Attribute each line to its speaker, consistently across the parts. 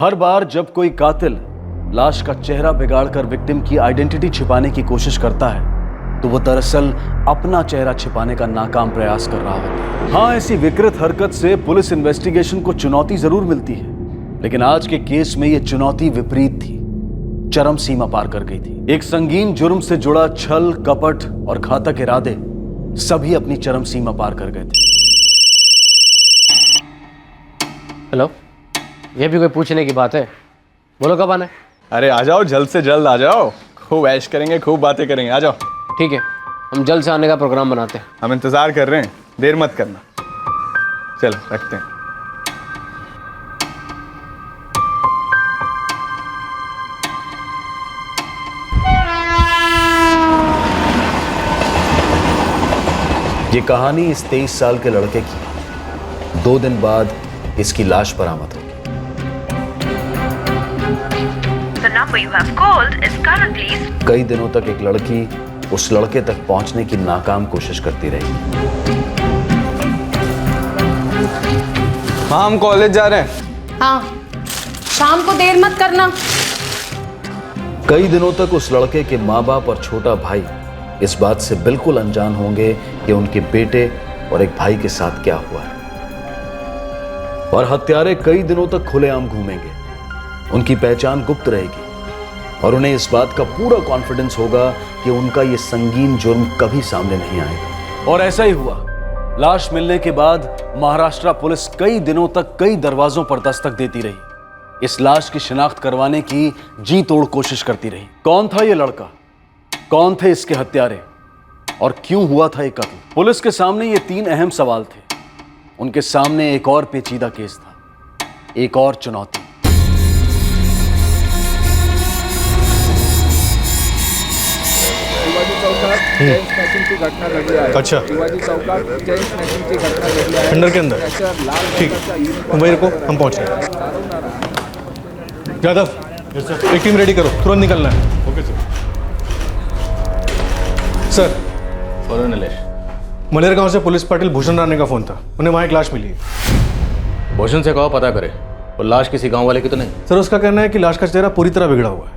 Speaker 1: हर बार जब कोई कातिल लाश का चेहरा बिगाड़कर विक्टिम की आइडेंटिटी छिपाने की कोशिश करता है तो वो दरअसल अपना चेहरा छिपाने का नाकाम प्रयास कर रहा होता है। हाँ, ऐसी विकृत हरकत से पुलिस इन्वेस्टिगेशन को चुनौती जरूर मिलती है, लेकिन आज के केस में ये चुनौती विपरीत थी, चरम सीमा पार कर गई थी। एक संगीन जुर्म से जुड़ा छल, कपट और घातक इरादे सभी अपनी चरम सीमा पार कर गए थे।
Speaker 2: हेलो, ये भी कोई पूछने की बात है? बोलो कब आना है?
Speaker 3: अरे आ जाओ, जल्द से जल्द आ जाओ। खूब ऐश करेंगे, खूब बातें करेंगे, आ जाओ।
Speaker 2: ठीक है, हम जल्द से आने का प्रोग्राम बनाते हैं।
Speaker 3: हम इंतजार कर रहे हैं, देर मत करना। चलो रखते हैं।
Speaker 1: ये कहानी इस 23 साल के लड़के की 2 दिन बाद इसकी लाश बरामद होगी।
Speaker 4: The number you have called is currently...
Speaker 1: कई दिनों तक एक लड़की उस लड़के तक पहुंचने की नाकाम कोशिश करती रही।
Speaker 3: हाँ, हम कॉलेज जा रहे हैं।
Speaker 5: हाँ, शाम को देर मत करना।
Speaker 1: कई दिनों तक उस लड़के के माँ बाप और छोटा भाई इस बात से बिल्कुल अनजान होंगे कि उनके बेटे और एक भाई के साथ क्या हुआ है, और हत्यारे कई दिनों तक खुलेआम घूमेंगे। उनकी पहचान गुप्त रहेगी और उन्हें इस बात का पूरा कॉन्फिडेंस होगा कि उनका यह संगीन जुर्म कभी सामने नहीं आएगा। और ऐसा ही हुआ। लाश मिलने के बाद महाराष्ट्र पुलिस कई दिनों तक कई दरवाजों पर दस्तक देती रही। इस लाश की शिनाख्त करवाने की जी तोड़ कोशिश करती रही। कौन था यह लड़का, कौन थे इसके हत्यारे और क्यों हुआ था ये कत्ल? पुलिस के सामने ये 3 अहम सवाल थे। उनके सामने एक और पेचीदा केस था, एक और चुनौती।
Speaker 6: अच्छा, अंडर के अंदर, ठीक, तुम वहीं रुको, हम पहुंच रहे हैं। यादव, एक टीम रेडी करो, तुरंत निकलना है। Okay sir.
Speaker 3: बोलो नीलेश।
Speaker 6: मलेर गांव से पुलिस पाटिल भूषण राणे का फोन था, उन्हें वहाँ एक लाश मिली है।
Speaker 7: भूषण से कहो पता करे, और लाश किसी गांव वाले की तो नहीं?
Speaker 6: सर, उसका कहना है कि लाश का चेहरा पूरी तरह बिगड़ा हुआ है।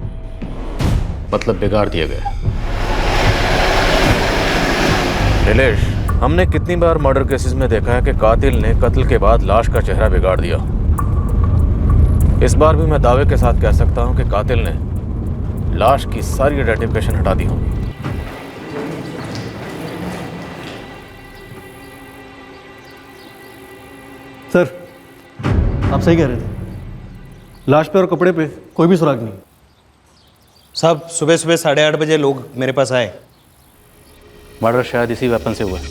Speaker 7: मतलब बिगाड़ दिया गया। नीलेश, हमने कितनी बार मर्डर केसेस में देखा है कि कातिल ने कत्ल के बाद लाश का चेहरा बिगाड़ दिया। इस बार भी मैं दावे के साथ कह सकता हूं कि कातिल ने लाश की सारी आइडेंटिफिकेशन हटा दी होगी।
Speaker 6: सर, आप सही कह रहे थे, लाश पे और कपड़े पे कोई भी सुराग नहीं।
Speaker 8: साहब, सुबह सुबह 8:30 बजे लोग मेरे पास आए।
Speaker 7: मर्डर शायद इसी वेपन से हुआ है।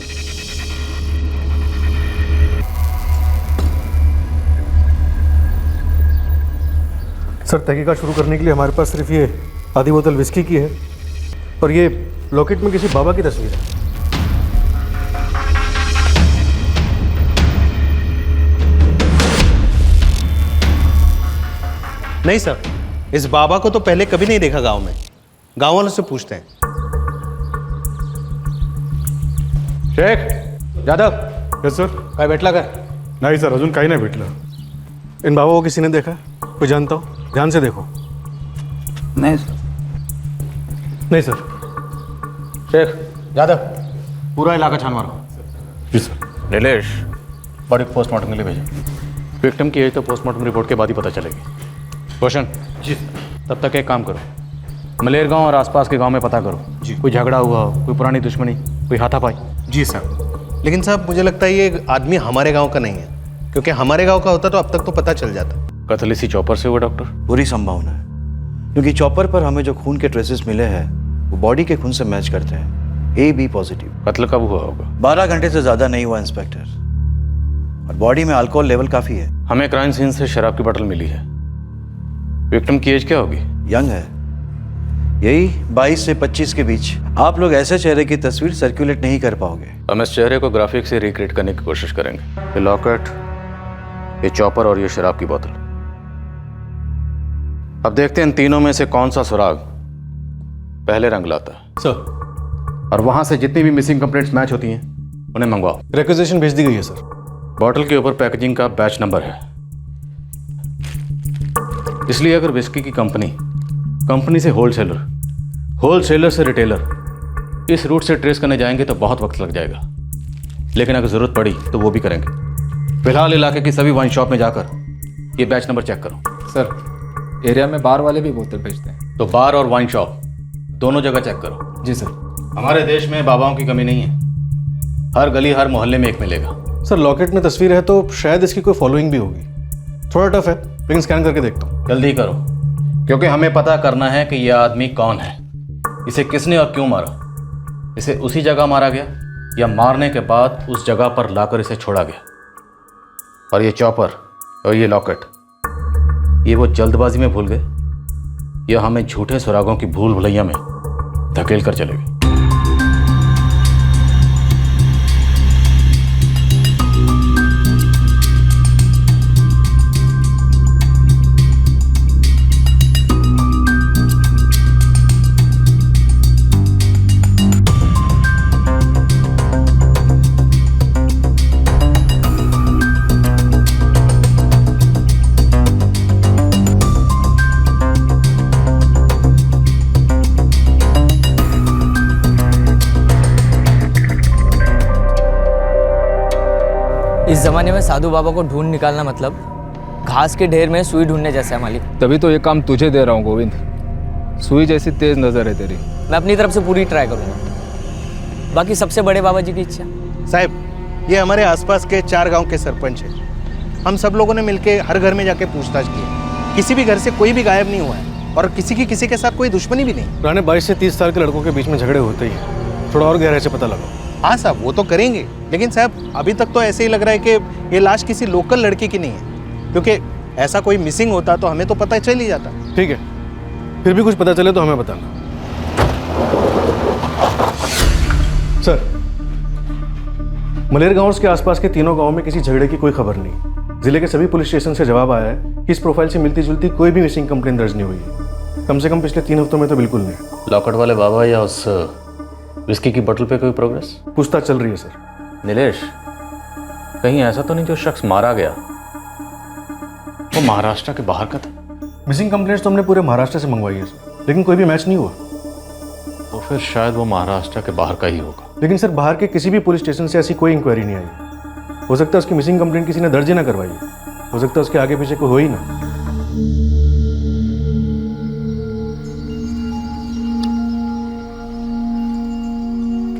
Speaker 6: सर, तहकीकात शुरू करने के लिए हमारे पास सिर्फ ये आधी बोतल विस्की की है और ये लॉकेट में किसी बाबा की तस्वीर है।
Speaker 8: नहीं सर, इस बाबा को तो पहले कभी नहीं देखा गांव में। गांव वालों से पूछते हैं।
Speaker 7: Shaikh Yadav,
Speaker 6: yes sir.
Speaker 7: काय भेटला काय?
Speaker 6: नहीं सर, अजून काही नाही भेटलं। इन बाबा को किसी ने देखा? कोई जानता हो? ध्यान से देखो।
Speaker 9: नहीं सर।
Speaker 6: नहीं सर।
Speaker 7: शेख यादव, पूरा इलाका छान मारो।
Speaker 6: जी सर।
Speaker 7: नीलेश, बॉडी को पोस्टमार्टम के लिए भेजें। विक्टिम की एज तो पोस्टमार्टम रिपोर्ट के बाद ही पता चलेगी। भूषण
Speaker 6: जी,
Speaker 7: तब तक एक काम करो, मलेर गांव और आसपास के गांव में पता करो जी। कोई झगड़ा हुआ हो, कोई पुरानी दुश्मनी, कोई हाथापाई।
Speaker 8: जी सर। लेकिन साहब, मुझे लगता है ये आदमी हमारे गांव का नहीं है, क्योंकि हमारे गांव का होता तो अब तक तो पता चल जाता।
Speaker 7: कत्ल इसी चॉपर से हुआ डॉक्टर?
Speaker 9: बुरी संभावना है, क्योंकि चॉपर पर हमें जो खून के ट्रेसेस मिले हैं वो बॉडी के खून से मैच करते हैं। AB positive.
Speaker 7: कत्ल कब हुआ होगा?
Speaker 9: 12 घंटे से ज्यादा नहीं हुआ इंस्पेक्टर, और बॉडी में अल्कोहल लेवल काफी है।
Speaker 7: हमें क्राइम सीन से शराब की बोतल मिली है। विक्टिम की एज क्या होगी?
Speaker 9: यंग है, यही 22 से 25 के बीच। आप लोग ऐसे चेहरे की तस्वीर सर्कुलेट नहीं कर पाओगे।
Speaker 7: हम इस चेहरे को ग्राफिक से रिक्रिएट करने की कोशिश करेंगे। ये लॉकेट, ये चॉपर और ये शराब की बोतल। अब देखते हैं इन तीनों में से कौन सा सुराग पहले रंग लाता है।
Speaker 6: सर।
Speaker 7: और वहां से जितनी भी मिसिंग कंप्लेंट्स मैच होती हैं उन्हें मंगवाओ।
Speaker 6: रिक्वेजिशन भेज दी गई है सर।
Speaker 7: बॉटल के ऊपर पैकेजिंग का बैच नंबर है। इसलिए अगर विस्की की कंपनी से होलसेलर, होलसेलर से रिटेलर, इस रूट से ट्रेस करने जाएंगे तो बहुत वक्त लग जाएगा। लेकिन अगर ज़रूरत पड़ी तो वो भी करेंगे। फिलहाल इलाके की सभी वाइन शॉप में जाकर ये बैच नंबर चेक करो।
Speaker 3: सर, एरिया में बार वाले भी बोतल बेचते हैं।
Speaker 7: तो बार और वाइन शॉप दोनों जगह चेक करो।
Speaker 3: जी सर।
Speaker 7: हमारे देश में बाबाओं की कमी नहीं है, हर गली हर मोहल्ले में एक मिलेगा।
Speaker 6: सर लॉकेट में तस्वीर है तो शायद इसकी कोई फॉलोइंग भी होगी। थोड़ा टफ है लेकिन स्कैन करके देखता हूँ।
Speaker 7: जल्दी करो, क्योंकि हमें पता करना है कि यह आदमी कौन है, इसे किसने और क्यों मारा। इसे उसी जगह मारा गया या मारने के बाद उस जगह पर लाकर इसे छोड़ा गया। और ये चॉपर और ये लॉकेट, ये वो जल्दबाजी में भूल गए या हमें झूठे सुरागों की भूल भुलैया में धकेल कर चले गए।
Speaker 10: इस जमाने में साधु बाबा को ढूंढ निकालना मतलब घास के ढेर में सुई ढूंढने जैसा है मालिक।
Speaker 3: तभी तो ये काम तुझे दे रहा हूँ गोविंद। सुई जैसी तेज नजर है तेरी।
Speaker 10: मैं अपनी तरफ से पूरी ट्राई करूंगा, बाकी सबसे बड़े बाबा जी की इच्छा।
Speaker 8: साहब, ये हमारे आसपास के 4 गांव के सरपंच हैं। हम सब लोगों ने मिलकर हर घर में जाके पूछताछ की, किसी भी घर से कोई भी गायब नहीं हुआ है और किसी के साथ कोई दुश्मनी भी नहीं।
Speaker 6: पुराने 22 से 30 साल के लड़कों के बीच में झगड़े होते ही हैं। थोड़ा और गहराई से पता लगाओ।
Speaker 8: हाँ साहब, वो तो करेंगे, लेकिन साहब अभी तक तो ऐसे ही लग रहा है कि ये लाश किसी लोकल लड़की की नहीं है, क्योंकि ऐसा कोई मिसिंग होता तो हमें तो पता चल ही जाता।
Speaker 6: ठीक है, फिर भी कुछ पता चले तो हमें बताना। सर, मलेर गांव के आसपास के तीनों गांवों में किसी झगड़े की कोई खबर नहीं। जिले के सभी पुलिस स्टेशन से जवाब आया है कि इस प्रोफाइल से मिलती जुलती कोई भी मिसिंग कंप्लेन दर्ज नहीं हुई है। कम से कम पिछले 3 हफ्तों में तो बिल्कुल नहीं।
Speaker 7: लॉकेट वाले बाबा या उस विस्की की बोतल पे कोई प्रोग्रेस?
Speaker 6: पूछताछ चल रही है सर।
Speaker 7: नीलेश, कहीं ऐसा तो नहीं जो शख्स मारा गया वो महाराष्ट्र के बाहर का था?
Speaker 6: मिसिंग कंप्लेंट्स तो हमने पूरे महाराष्ट्र से मंगवाई है सर, लेकिन कोई भी मैच नहीं हुआ।
Speaker 7: तो फिर शायद वो महाराष्ट्र के बाहर का ही होगा।
Speaker 6: लेकिन सर बाहर के किसी भी पुलिस स्टेशन से ऐसी कोई इंक्वायरी नहीं आई। हो सकता है उसकी मिसिंग कंप्लेंट किसी ने दर्ज ही ना करवाई। हो सकता है उसके आगे पीछे कोई हो ही ना।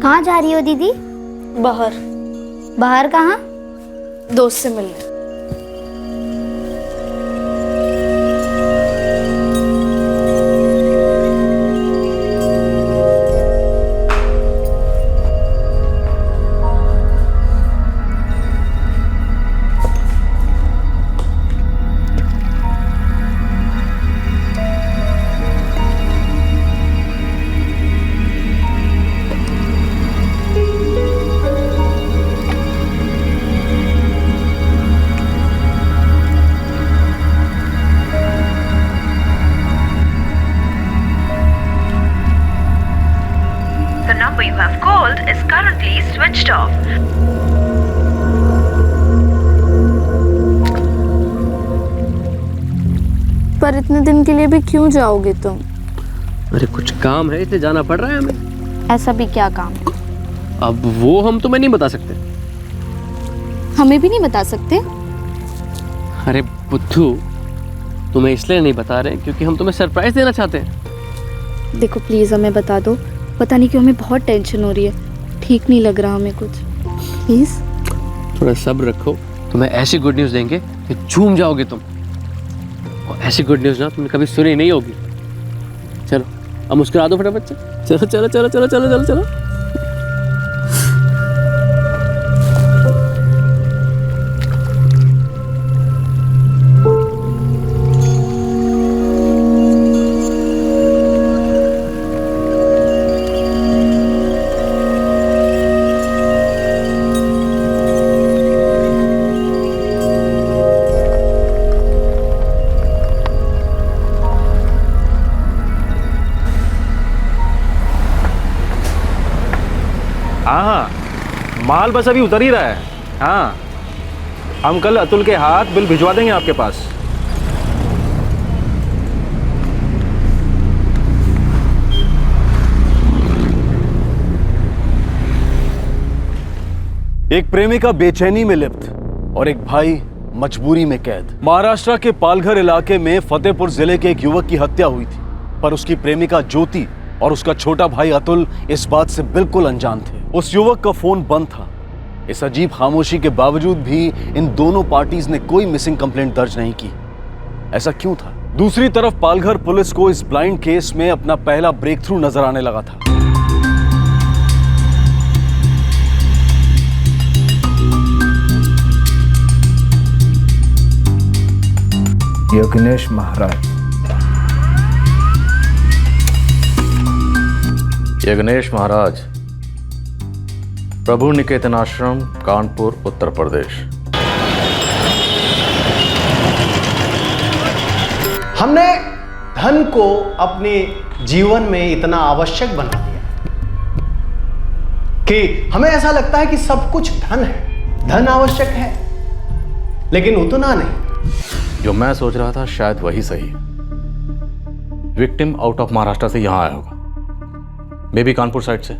Speaker 11: कहाँ जा रही हो दीदी?
Speaker 5: बाहर।
Speaker 11: बाहर कहाँ?
Speaker 5: दोस्त से मिलने।
Speaker 4: You have called is currently switched off.
Speaker 5: पर इतने दिन के लिए भी क्यों जाओगे तुम?
Speaker 2: अरे कुछ काम है इसलिए जाना पड़ रहा है हमें।
Speaker 11: ऐसा भी क्या काम है?
Speaker 2: अब वो हम तुम्हें नहीं बता सकते।
Speaker 11: हमें भी नहीं बता सकते?
Speaker 2: अरे बुद्धू, तुम्हें इसलिए नहीं बता रहे क्योंकि हम तुम्हें सरप्राइज देना चाहते हैं।
Speaker 11: देखो प्लीज हमें बता दो, पता नहीं क्यों हमें बहुत टेंशन हो रही है, ठीक नहीं लग रहा हमें कुछ, प्लीज।
Speaker 2: थोड़ा सब्र रखो, तुम्हें ऐसी गुड न्यूज़ देंगे कि झूम जाओगे तुम। और ऐसी गुड न्यूज़ ना तुमने कभी सुनी नहीं होगी। चलो अब मुस्कुरा दो फटाफट से। चलो चलो चलो चलो चलो चलो चलो।
Speaker 3: हाँ, माल बस अभी उतर ही रहा है। हाँ, हम कल अतुल के हाथ बिल भिजवा देंगे आपके पास।
Speaker 1: एक प्रेमिका बेचैनी में लिप्त और एक भाई मजबूरी में कैद। महाराष्ट्र के पालघर इलाके में फतेहपुर जिले के एक युवक की हत्या हुई थी, पर उसकी प्रेमिका ज्योति और उसका छोटा भाई अतुल इस बात से बिल्कुल अनजान थे। उस युवक का फोन बंद था। इस अजीब खामोशी के बावजूद भी इन दोनों पार्टीज ने कोई मिसिंग कंप्लेंट दर्ज नहीं की। ऐसा क्यों था? दूसरी तरफ पालघर पुलिस को इस ब्लाइंड केस में अपना पहला ब्रेक थ्रू नजर आने लगा था।
Speaker 12: यज्ञेश महाराज।
Speaker 7: यज्ञेश महाराज, प्रभु निकेतन आश्रम, कानपुर, उत्तर प्रदेश।
Speaker 8: हमने धन को अपने जीवन में इतना आवश्यक बना दिया कि हमें ऐसा लगता है कि सब कुछ धन है, धन आवश्यक है, लेकिन उतना नहीं।
Speaker 7: जो मैं सोच रहा था शायद वही सही। विक्टिम आउट ऑफ महाराष्ट्र से यहां आया होगा, मे बी कानपुर साइड से।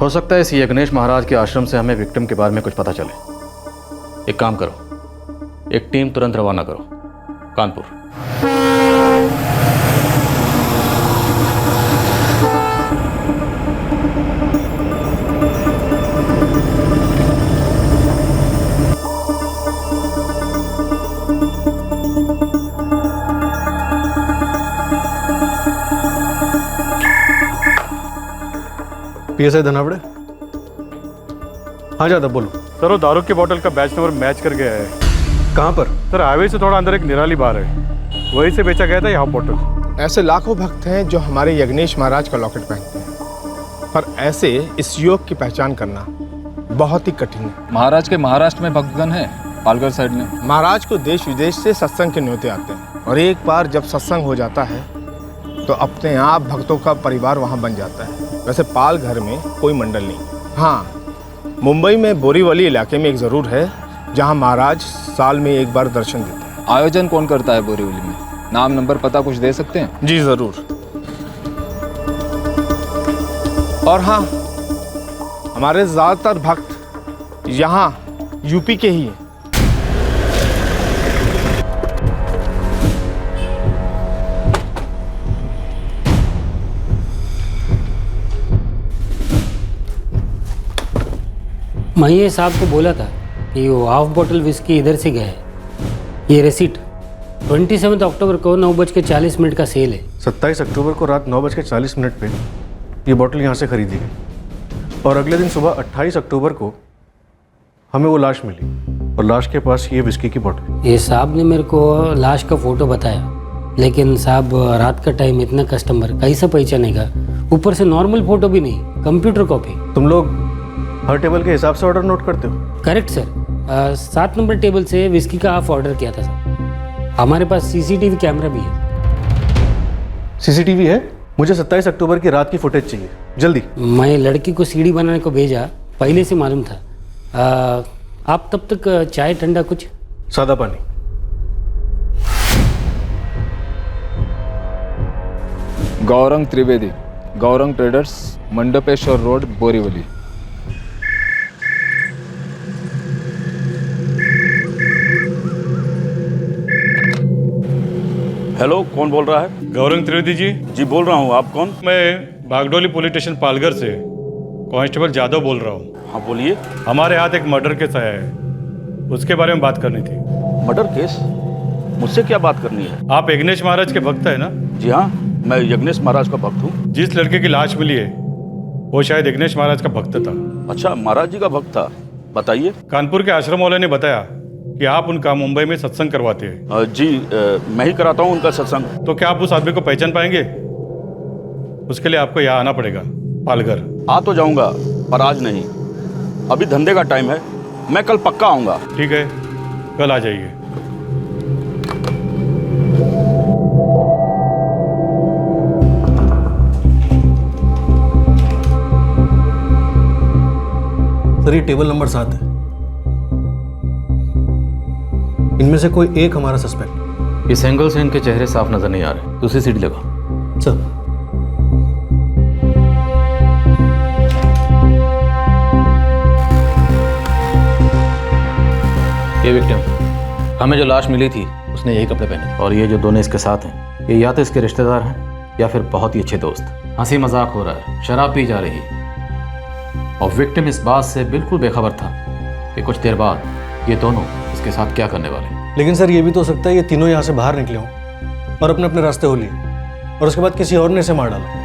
Speaker 7: हो सकता है इस यज्ञेश महाराज के आश्रम से हमें विक्टिम के बारे में कुछ पता चले। एक काम करो, एक टीम तुरंत रवाना करो कानपुर।
Speaker 6: पीएसआई धनावड़े। हाँ जादव बोलो।
Speaker 3: सर वो दारू की बोतल का बैच नंबर मैच कर गया है।
Speaker 6: कहाँ पर?
Speaker 3: सर हाईवे से थोड़ा अंदर एक निराली बार है, वहीं से बेचा गया था यहाँ बोतल।
Speaker 13: ऐसे लाखों भक्त हैं जो हमारे यज्ञेश महाराज का लॉकेट पहनते हैं, पर ऐसे इस युवक की पहचान करना बहुत ही कठिन है।
Speaker 12: महाराज के महाराष्ट्र में भक्तगण है, पालघर साइड में।
Speaker 13: महाराज को देश विदेश से सत्संग के न्योते आते हैं, और एक बार जब सत्संग हो जाता है तो अपने आप भक्तों का परिवार वहाँ बन जाता है। वैसे पालघर में कोई मंडल नहीं। हाँ, मुंबई में बोरीवली इलाके में एक ज़रूर है जहाँ महाराज साल में एक बार दर्शन देते हैं।
Speaker 12: आयोजन कौन करता है बोरीवली में? नाम नंबर पता कुछ दे सकते हैं?
Speaker 13: जी ज़रूर। और हाँ, हमारे ज़्यादातर भक्त यहाँ यूपी के ही हैं।
Speaker 14: मैं साहब को बोला था कि वो हाफ बोतल विस्की इधर से गया है। ये रेसिट 27 अक्टूबर को 9:40 का सेल है।
Speaker 6: 27 अक्टूबर को रात 9:40 पे ये बोतल यहाँ से खरीदी गई, और अगले दिन सुबह 28 अक्टूबर को हमें वो लाश मिली, और लाश के पास ये विस्की की बोतल।
Speaker 14: ये साहब ने मेरे को लाश का फोटो बताया, लेकिन साहब रात का टाइम इतना कस्टमर कैसे पहचानेगा? ऊपर से नॉर्मल फोटो भी नहीं, कंप्यूटर कॉपी।
Speaker 6: तुम लोग हर टेबल के हिसाब से ऑर्डर नोट करते हो?
Speaker 14: Correct sir. 7 नंबर टेबल से विस्की का हाफ ऑर्डर किया था सर। हमारे पास सीसीटीवी कैमरा भी है।
Speaker 6: सीसीटीवी है? मुझे 27 अक्टूबर की रात की फुटेज चाहिए, जल्दी।
Speaker 14: मैं लड़की को सीढ़ी बनाने को भेजा, पहले से मालूम था। आप तब तक चाय ठंडा कुछ?
Speaker 6: सादा पानी।
Speaker 12: Gaurang Trivedi, Gaurang traders, Mandapeshwar road, Borivali.
Speaker 15: Hello, कौन बोल रहा है?
Speaker 3: गौरंग त्रिवेदी जी।
Speaker 15: जी बोल रहा हूँ, आप कौन?
Speaker 3: मैं बागडोली पुलिस स्टेशन पालघर से कांस्टेबल जादव बोल रहा हूँ।
Speaker 15: हाँ बोलिए।
Speaker 3: हमारे हाथ एक मर्डर केस आया है, उसके बारे में बात करनी थी।
Speaker 15: Murder case? मुझसे क्या बात करनी है?
Speaker 3: आप यज्ञेश महाराज के भक्त है ना?
Speaker 15: जी हाँ, मैं यज्ञेश महाराज का भक्त हूँ।
Speaker 3: जिस लड़के की लाश मिली है वो शायद यज्ञेश महाराज का भक्त था।
Speaker 15: अच्छा, महाराज जी का भक्त था, बताइए।
Speaker 3: कानपुर के आश्रम वाले ने बताया कि आप उनका मुंबई में सत्संग करवाते हैं।
Speaker 15: जी मैं ही कराता हूँ उनका सत्संग।
Speaker 3: तो क्या आप उस आदमी को पहचान पाएंगे? उसके लिए आपको यहाँ आना पड़ेगा, पालघर।
Speaker 15: आ तो जाऊँगा, पर आज नहीं, अभी धंधे का टाइम है। मैं कल पक्का आऊँगा।
Speaker 3: ठीक है, कल आ जाइए।
Speaker 6: सर ये टेबल नंबर 7 है, इनमें से कोई एक हमारा सस्पेक्ट।
Speaker 7: इस एंगल से इनके चेहरे साफ नजर नहीं आ रहे, दूसरी सीढ़ी लगा।
Speaker 6: सर
Speaker 7: ये विक्टिम, हमें जो लाश मिली थी उसने यही कपड़े पहने थे। और ये जो दोनों इसके साथ हैं, ये या तो इसके रिश्तेदार हैं या फिर बहुत ही अच्छे दोस्त। हंसी मजाक हो रहा है, शराब पी जा रही है, और विक्टिम इस बात से बिल्कुल बेखबर था कि कुछ देर बाद ये दोनों इसके साथ क्या करने वाले हैं।
Speaker 6: लेकिन सर ये भी तो हो सकता है ये तीनों यहाँ से बाहर निकले हों और अपने अपने रास्ते हो लिए, और उसके बाद किसी और ने इसे मार डाला।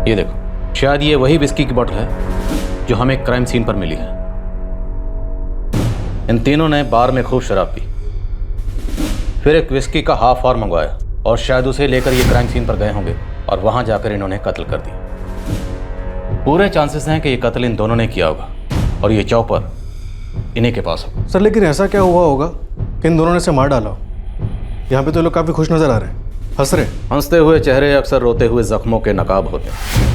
Speaker 7: ये देखो, शायद ये वही विस्की की बोतल है जो हमें क्राइम सीन पर मिली है। इन तीनों ने बार में खूब शराब पी, फिर एक विस्की का हाफ और मंगवाया, और शायद उसे लेकर ये क्राइम सीन पर गए होंगे और वहां जाकर इन्होंने कत्ल कर दिया। पूरे चांसेस हैं कि ये कत्ल इन दोनों ने किया होगा और ये चौपर इन्हीं के पास होगा।
Speaker 6: सर लेकिन ऐसा क्या हुआ होगा कि इन दोनों ने इसे मार डाला हो? यहाँ पे तो लोग काफी खुश नजर आ रहे हैं, हंस रहे।
Speaker 7: हंसते हुए चेहरे अक्सर रोते हुए जख्मों के नकाब होते हैं।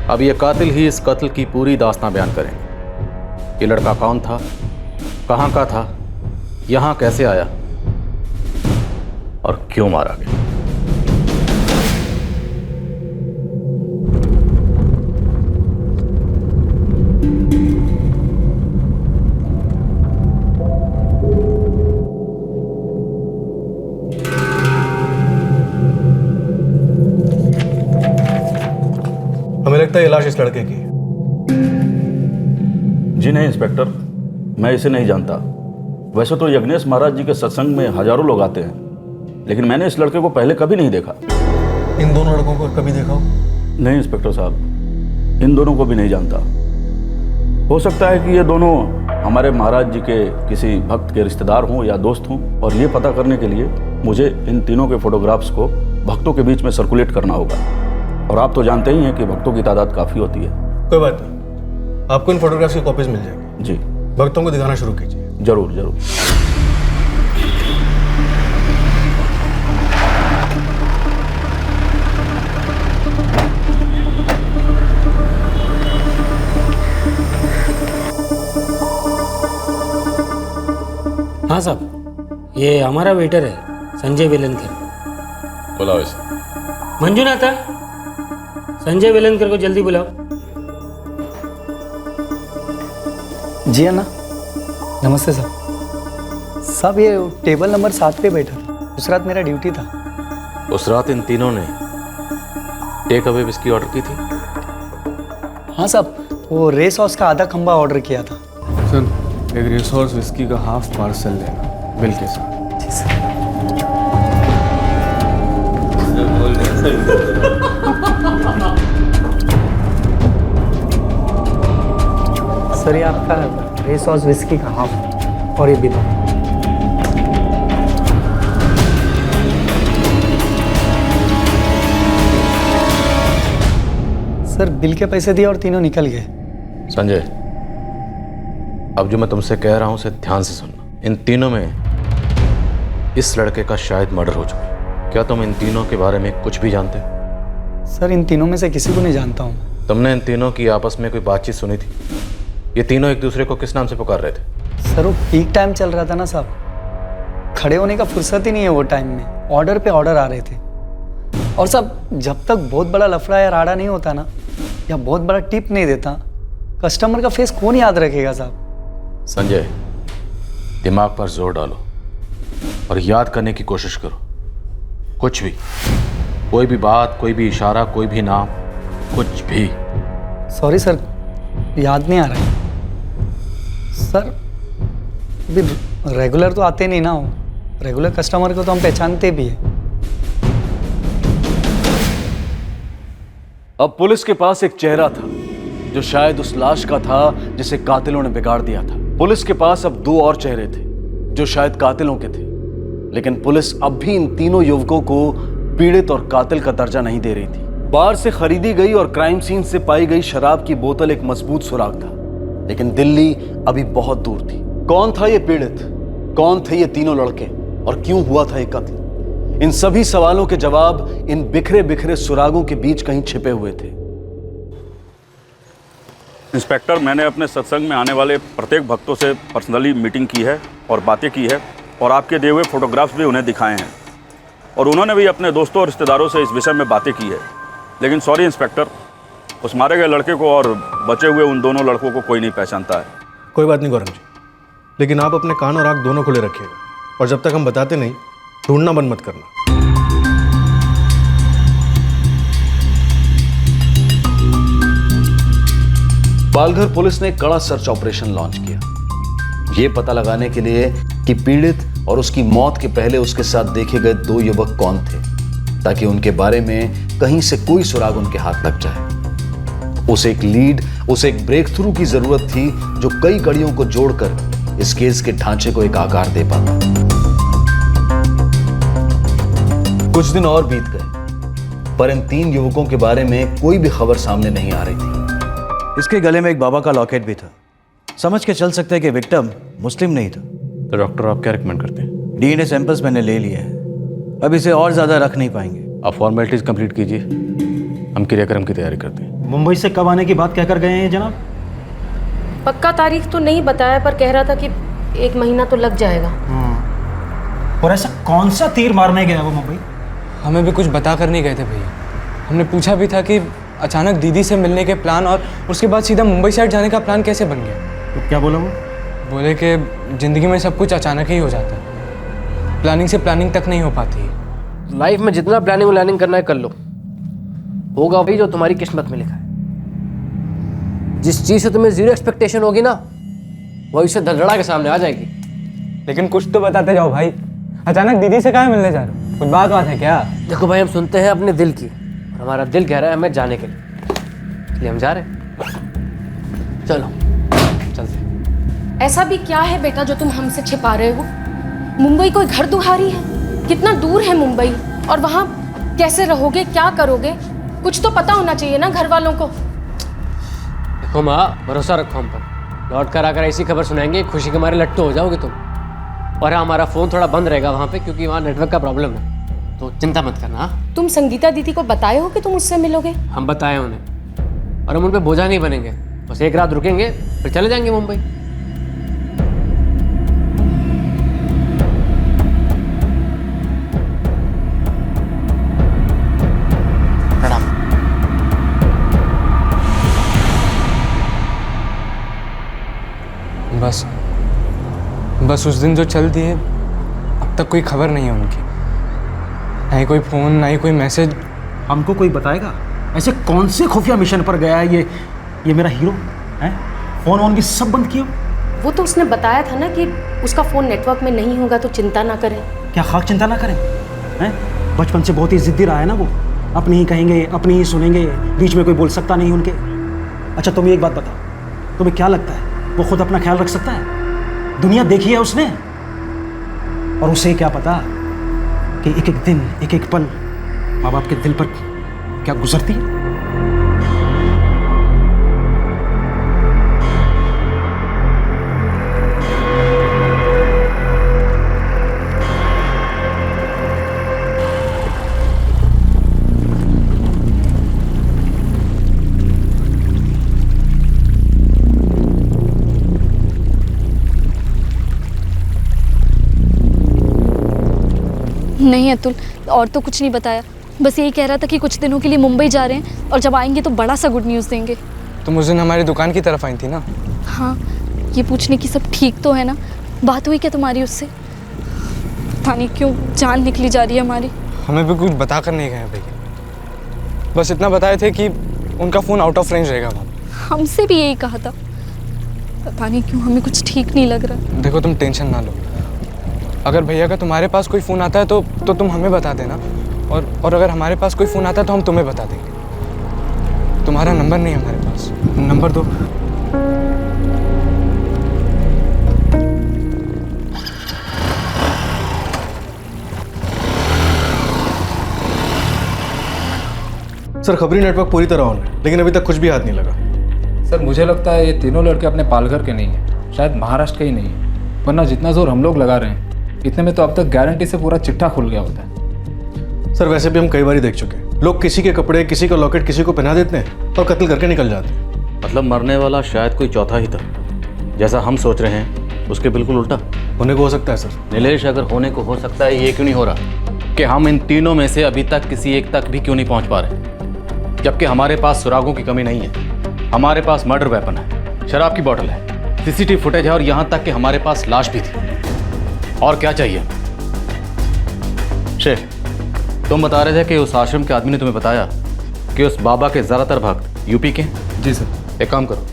Speaker 7: अब ये कातिल ही इस कत्ल की पूरी दास्तां बयान करेंगे। ये लड़का कौन था, कहाँ का था, यहाँ कैसे आया और क्यों मारा गया।
Speaker 6: हमें लगता है ये लाश इस लड़के की है।
Speaker 15: जी नहीं इंस्पेक्टर, मैं इसे नहीं जानता। वैसे तो यज्ञेश महाराज जी के सत्संग में हजारों लोग आते हैं, लेकिन मैंने इस लड़के को पहले कभी नहीं देखा।
Speaker 6: इन दोनों लड़कों को कभी देखा हो?
Speaker 15: नहीं इंस्पेक्टर साहब, इन दोनों को भी नहीं जानता। हो सकता है कि ये दोनों हमारे महाराज जी के किसी भक्त के रिश्तेदार हों या दोस्त हों, और ये पता करने के लिए मुझे इन तीनों के फोटोग्राफ्स को भक्तों के बीच में सर्कुलेट करना होगा। और आप तो जानते ही हैं कि भक्तों की तादाद काफ़ी होती है।
Speaker 6: कोई बात नहीं, आपको इन फोटोग्राफ्स की कॉपीज मिल जाएगी।
Speaker 15: जी,
Speaker 6: भक्तों को दिखाना शुरू कीजिए।
Speaker 15: जरूर जरूर।
Speaker 14: हाँ साहब, ये हमारा वेटर है संजय वेलनकर।
Speaker 7: बुलाओ इसे।
Speaker 14: मंजुनाथा, संजय वेलनकर को जल्दी बुलाओ।
Speaker 16: जी अन्ना, नमस्ते साहब। साहब ये टेबल नंबर 7 पे बैठा था, उस रात मेरा ड्यूटी था।
Speaker 7: उस रात इन तीनों ने टेक अवे विस्की ऑर्डर की थी?
Speaker 16: हाँ साहब, वो रेस हॉर्स का आधा खंबा ऑर्डर किया था।
Speaker 3: सुन, एक रेस हॉर्स विस्की का हाफ पार्सल लेना बिल के साथ।
Speaker 16: जी सर। सर ये आपका रेस हॉर्स विस्की का हाफ और ये बिल। सर बिल के पैसे दिए और तीनों निकल गए।
Speaker 7: संजय, अब जो मैं तुमसे कह रहा हूं उसे ध्यान से सुनना। इन तीनों में इस लड़के का शायद मर्डर हो चुका है। क्या तुम इन तीनों के बारे में कुछ भी जानते?
Speaker 16: सर इन तीनों में से किसी को नहीं जानता हूँ।
Speaker 7: तुमने इन तीनों की आपस में कोई बातचीत सुनी थी? ये तीनों एक दूसरे को किस नाम से पुकार रहे थे?
Speaker 16: सर वो पीक टाइम चल रहा था ना साहब, खड़े होने का फुर्सत ही नहीं है वो टाइम में। ऑर्डर पे ऑर्डर आ रहे थे। और साहब जब तक बहुत बड़ा लफड़ा या राड़ा नहीं होता ना, या बहुत बड़ा टिप नहीं देता, कस्टमर का फेस कौन याद रखेगा साहब।
Speaker 7: संजय, दिमाग पर जोर डालो और याद करने की कोशिश करो। कुछ भी, कोई भी बात, कोई भी इशारा, कोई भी नाम, कुछ भी।
Speaker 16: सॉरी सर, याद नहीं आ रहा है। सर अभी रेगुलर तो आते नहीं ना हो, रेगुलर कस्टमर को तो हम पहचानते भी हैं।
Speaker 1: अब पुलिस के पास एक चेहरा था जो शायद उस लाश का था जिसे कातिलों ने बिगाड़ दिया था। पुलिस के पास अब 2 और चेहरे थे जो शायद कातिलों के थे, लेकिन पुलिस अब भी इन तीनों युवकों को पीड़ित और कातिल का दर्जा नहीं दे रही थी। बार से खरीदी गई और क्राइम सीन से पाई गई शराब की बोतल एक मजबूत सुराग था, लेकिन दिल्ली अभी बहुत दूर थी। कौन था ये पीड़ित, कौन थे ये तीनों लड़के, और क्यों हुआ था ये कत्ल? इन सभी सवालों के जवाब इन बिखरे बिखरे सुरागों के बीच कहीं छिपे हुए थे।
Speaker 15: इंस्पेक्टर, मैंने अपने सत्संग में आने वाले प्रत्येक भक्तों से पर्सनली मीटिंग की है और बातें की है, और आपके दिए हुए फोटोग्राफ्स भी उन्हें दिखाए हैं। और उन्होंने भी अपने दोस्तों और रिश्तेदारों से इस विषय में बातें की है। लेकिन सॉरी इंस्पेक्टर, उस मारे गए लड़के को और बचे हुए उन दोनों लड़कों को कोई नहीं पहचानता है।
Speaker 6: कोई बात नहीं गौरव जी, लेकिन आप अपने कान और आँख दोनों खुले रखिएगा, और जब तक हम बताते नहीं ढूंढना बंद मत करना।
Speaker 1: पालघर पुलिस ने कड़ा सर्च ऑपरेशन लॉन्च किया, ये पता लगाने के लिए कि पीड़ित और उसकी मौत के पहले उसके साथ देखे गए 2 युवक कौन थे, ताकि उनके बारे में कहीं से कोई सुराग उनके हाथ लग जाए। उसे एक लीड, उसे एक ब्रेक थ्रू की जरूरत थी जो कई कड़ियों को जोड़कर इस केस के ढांचे को एक आकार दे पाता। कुछ दिन और बीत गए, पर इन 3 युवकों के बारे में कोई भी खबर सामने नहीं आ रही थी।
Speaker 9: इसके गले में एक बाबा का लॉकेट भी था। समझ के चल सकते हैं कि विक्टिम मुस्लिम नहीं था।
Speaker 7: तो डॉक्टर आप क्या रिकमेंड करते हैं?
Speaker 9: डीएनए सैंपल्स मैंने ले लिए हैं, अब इसे और ज़्यादा रख नहीं पाएंगे।
Speaker 7: आप फॉर्मेलिटीज़ कंप्लीट कीजिए, हम क्रियाक्रम की तैयारी करते हैं।
Speaker 17: मुंबई से कब आने की बात कहकर गए हैं जनाब?
Speaker 18: पक्का तारीख तो नहीं बताया, पर कह रहा था कि 1 महीना तो लग जाएगा।
Speaker 17: और ऐसा कौन सा तीर मारने गया वो मुंबई?
Speaker 10: हमें भी कुछ बता कर नहीं गए थे भैया। हमने पूछा भी था कि अचानक दीदी से मिलने के प्लान और उसके बाद सीधा मुंबई साइड जाने का प्लान कैसे बन गया।
Speaker 17: तो क्या बोला वो?
Speaker 10: बोले कि ज़िंदगी में सब कुछ अचानक ही हो जाता है, प्लानिंग से प्लानिंग तक नहीं हो पाती है।
Speaker 2: लाइफ में जितना प्लानिंग व्लानिंग करना है कर लो, होगा वही जो तुम्हारी किस्मत में लिखा है। जिस चीज़ से तुम्हें 0 एक्सपेक्टेशन होगी ना, वही से धड़धड़ा के सामने आ जाएगी।
Speaker 10: लेकिन कुछ तो बताते जाओ भाई, अचानक दीदी से कहाँ मिलने जा रहे हो? कुछ बात है क्या?
Speaker 2: देखो भाई, हम सुनते हैं अपने दिल की, और हमारा दिल कह रहा है हमें जाने के लिए हम जा रहे हैं। चलो चलते।
Speaker 18: ऐसा भी क्या है बेटा जो तुम हमसे छिपा रहे हो? मुंबई कोई घर दुहारी है? कितना दूर है मुंबई, और वहाँ कैसे रहोगे, क्या करोगे? कुछ तो पता होना चाहिए ना घर वालों को।
Speaker 2: देखो माँ, भरोसा रखो हम पर। लौट कर आकर ऐसी खबर सुनाएंगे, खुशी के मारे लट्टू हो जाओगे तुम। और हमारा फ़ोन थोड़ा बंद रहेगा वहाँ पे, क्योंकि वहाँ नेटवर्क का प्रॉब्लम है, तो चिंता मत करना।
Speaker 18: तुम संगीता दीदी को बताए हो कि तुम उससे मिलोगे?
Speaker 2: हम बताए उन्हें, और हम उन पर बोझा नहीं बनेंगे। बस 1 रात रुकेंगे, फिर चले जाएंगे मुंबई।
Speaker 10: बस उस दिन जो चल दिए, अब तक कोई खबर नहीं है उनकी। ना ही कोई फ़ोन, ना ही कोई मैसेज।
Speaker 17: हमको कोई बताएगा ऐसे कौन से खुफिया मिशन पर गया है ये मेरा हीरो है? फ़ोन वोन भी सब बंद किया।
Speaker 18: वो तो उसने बताया था ना कि उसका फ़ोन नेटवर्क में नहीं होगा तो चिंता ना करें।
Speaker 17: क्या खाक चिंता ना करें? हैं? बचपन से बहुत ही जिद्दी रहा है ना वो, अपनी ही कहेंगे, अपनी ही सुनेंगे, बीच में कोई बोल सकता नहीं उनके। अच्छा तुम एक बात बताओ, तुम्हें क्या लगता है वो खुद अपना ख्याल रख सकता है? दुनिया देखी है उसने, और उसे क्या पता कि एक एक दिन, एक एक पल माँ बाप के दिल पर क्या गुजरती है।
Speaker 11: नहीं अतुल, और तो कुछ नहीं बताया, बस यही कह रहा था कि कुछ दिनों के लिए मुंबई जा रहे हैं और जब आएंगे तो बड़ा सा गुड न्यूज़ देंगे।
Speaker 10: तुम उस दिन हमारी दुकान की तरफ आई थी ना?
Speaker 11: हाँ, ये पूछने की सब ठीक तो है ना? बात हुई क्या तुम्हारी उससे? पता नहीं क्यों जान निकली जा रही है हमारी।
Speaker 10: हमें भी कुछ बता कर नहीं गए भैया, बस इतना बताए थे कि उनका फ़ोन आउट ऑफ रेंज रहेगा।
Speaker 11: हमसे भी यही कहा था, पता नहीं क्यों हमें कुछ ठीक नहीं लग रहा।
Speaker 10: देखो तुम टेंशन ना लो, अगर भैया का तुम्हारे पास कोई फ़ोन आता है तो तुम हमें बता देना, और अगर हमारे पास कोई फ़ोन आता है तो हम तुम्हें बता देंगे। तुम्हारा नंबर नहीं है हमारे पास।
Speaker 17: नंबर दो।
Speaker 6: सर खबरी नेटवर्क पूरी तरह ऑन है, लेकिन अभी तक कुछ भी हाथ नहीं लगा।
Speaker 12: सर मुझे लगता है ये तीनों लड़के अपने पालघर के नहीं हैं, शायद महाराष्ट्र के ही नहीं है, वरना जितना जोर हम लोग लगा रहे हैं इतने में तो अब तक गारंटी से पूरा चिट्ठा खुल गया होता है।
Speaker 6: सर वैसे भी हम कई बार देख चुके हैं, लोग किसी के कपड़े, किसी का लॉकेट किसी को पहना देते हैं और कत्ल करके निकल जाते हैं।
Speaker 7: मतलब मरने वाला शायद कोई चौथा ही था, जैसा हम सोच रहे हैं उसके बिल्कुल उल्टा
Speaker 6: होने को हो सकता है। सर
Speaker 7: नीलेश, अगर होने को हो सकता है, ये क्यों नहीं हो रहा? कि हम इन तीनों में से अभी तक किसी एक तक भी क्यों नहीं पहुंच पा रहे, जबकि हमारे पास सुरागों की कमी नहीं है। हमारे पास मर्डर वेपन है, शराब की बोतल है, सीसीटीवी फुटेज है और यहां तक कि हमारे पास लाश भी थी। और क्या चाहिए? शेख, तुम बता रहे थे कि उस आश्रम के आदमी ने तुम्हें बताया कि उस बाबा के ज़्यादातर भक्त यूपी के हैं।
Speaker 12: जी सर।
Speaker 7: एक काम करो,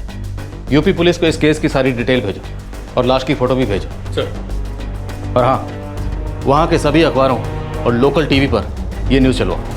Speaker 7: यूपी पुलिस को इस केस की सारी डिटेल भेजो और लाश की फ़ोटो भी भेजो सर। और हाँ, वहाँ के सभी अखबारों और लोकल टीवी पर यह न्यूज़ चलवाओ।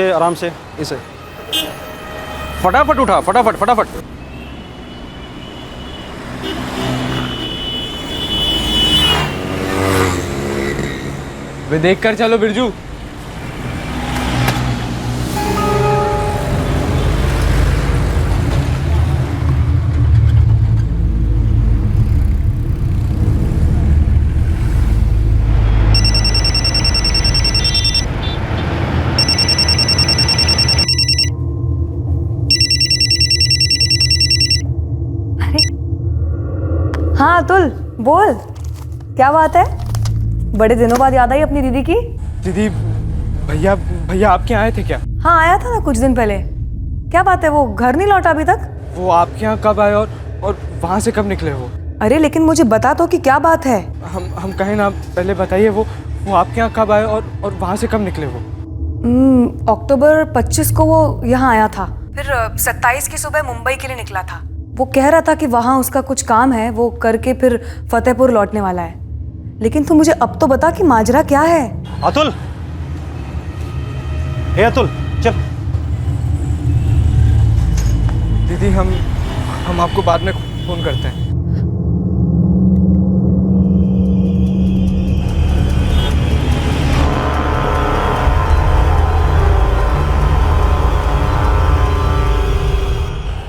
Speaker 17: आराम से इसे
Speaker 3: फटाफट उठा, फटाफट फटाफट।
Speaker 10: वे देख कर चलो बिरजू।
Speaker 19: हाँ अतुल, बोल, क्या बात है? बड़े दिनों बाद याद आई अपनी दीदी की।
Speaker 10: दीदी, भैया भैया आपके यहाँ आए थे क्या?
Speaker 19: हाँ आया था ना कुछ दिन पहले। क्या बात है, वो घर नहीं लौटा अभी तक?
Speaker 10: वो आपके यहाँ कब आए और वहाँ से कब निकले वो?
Speaker 19: अरे लेकिन मुझे बता तो कि क्या बात है।
Speaker 10: हम कहें ना, पहले बताइए वो आपके यहाँ कब आए और वहाँ से कब निकले वो?
Speaker 19: अक्टूबर 25 को वो यहाँ आया था, फिर 27 की सुबह मुंबई के लिए निकला था। वो कह रहा था कि वहाँ उसका कुछ काम है, वो करके फिर फतेहपुर लौटने वाला है। लेकिन तू मुझे अब तो बता कि माजरा क्या है।
Speaker 17: अतुल, हे अतुल, चल।
Speaker 10: दीदी, हम आपको बाद में फोन करते हैं।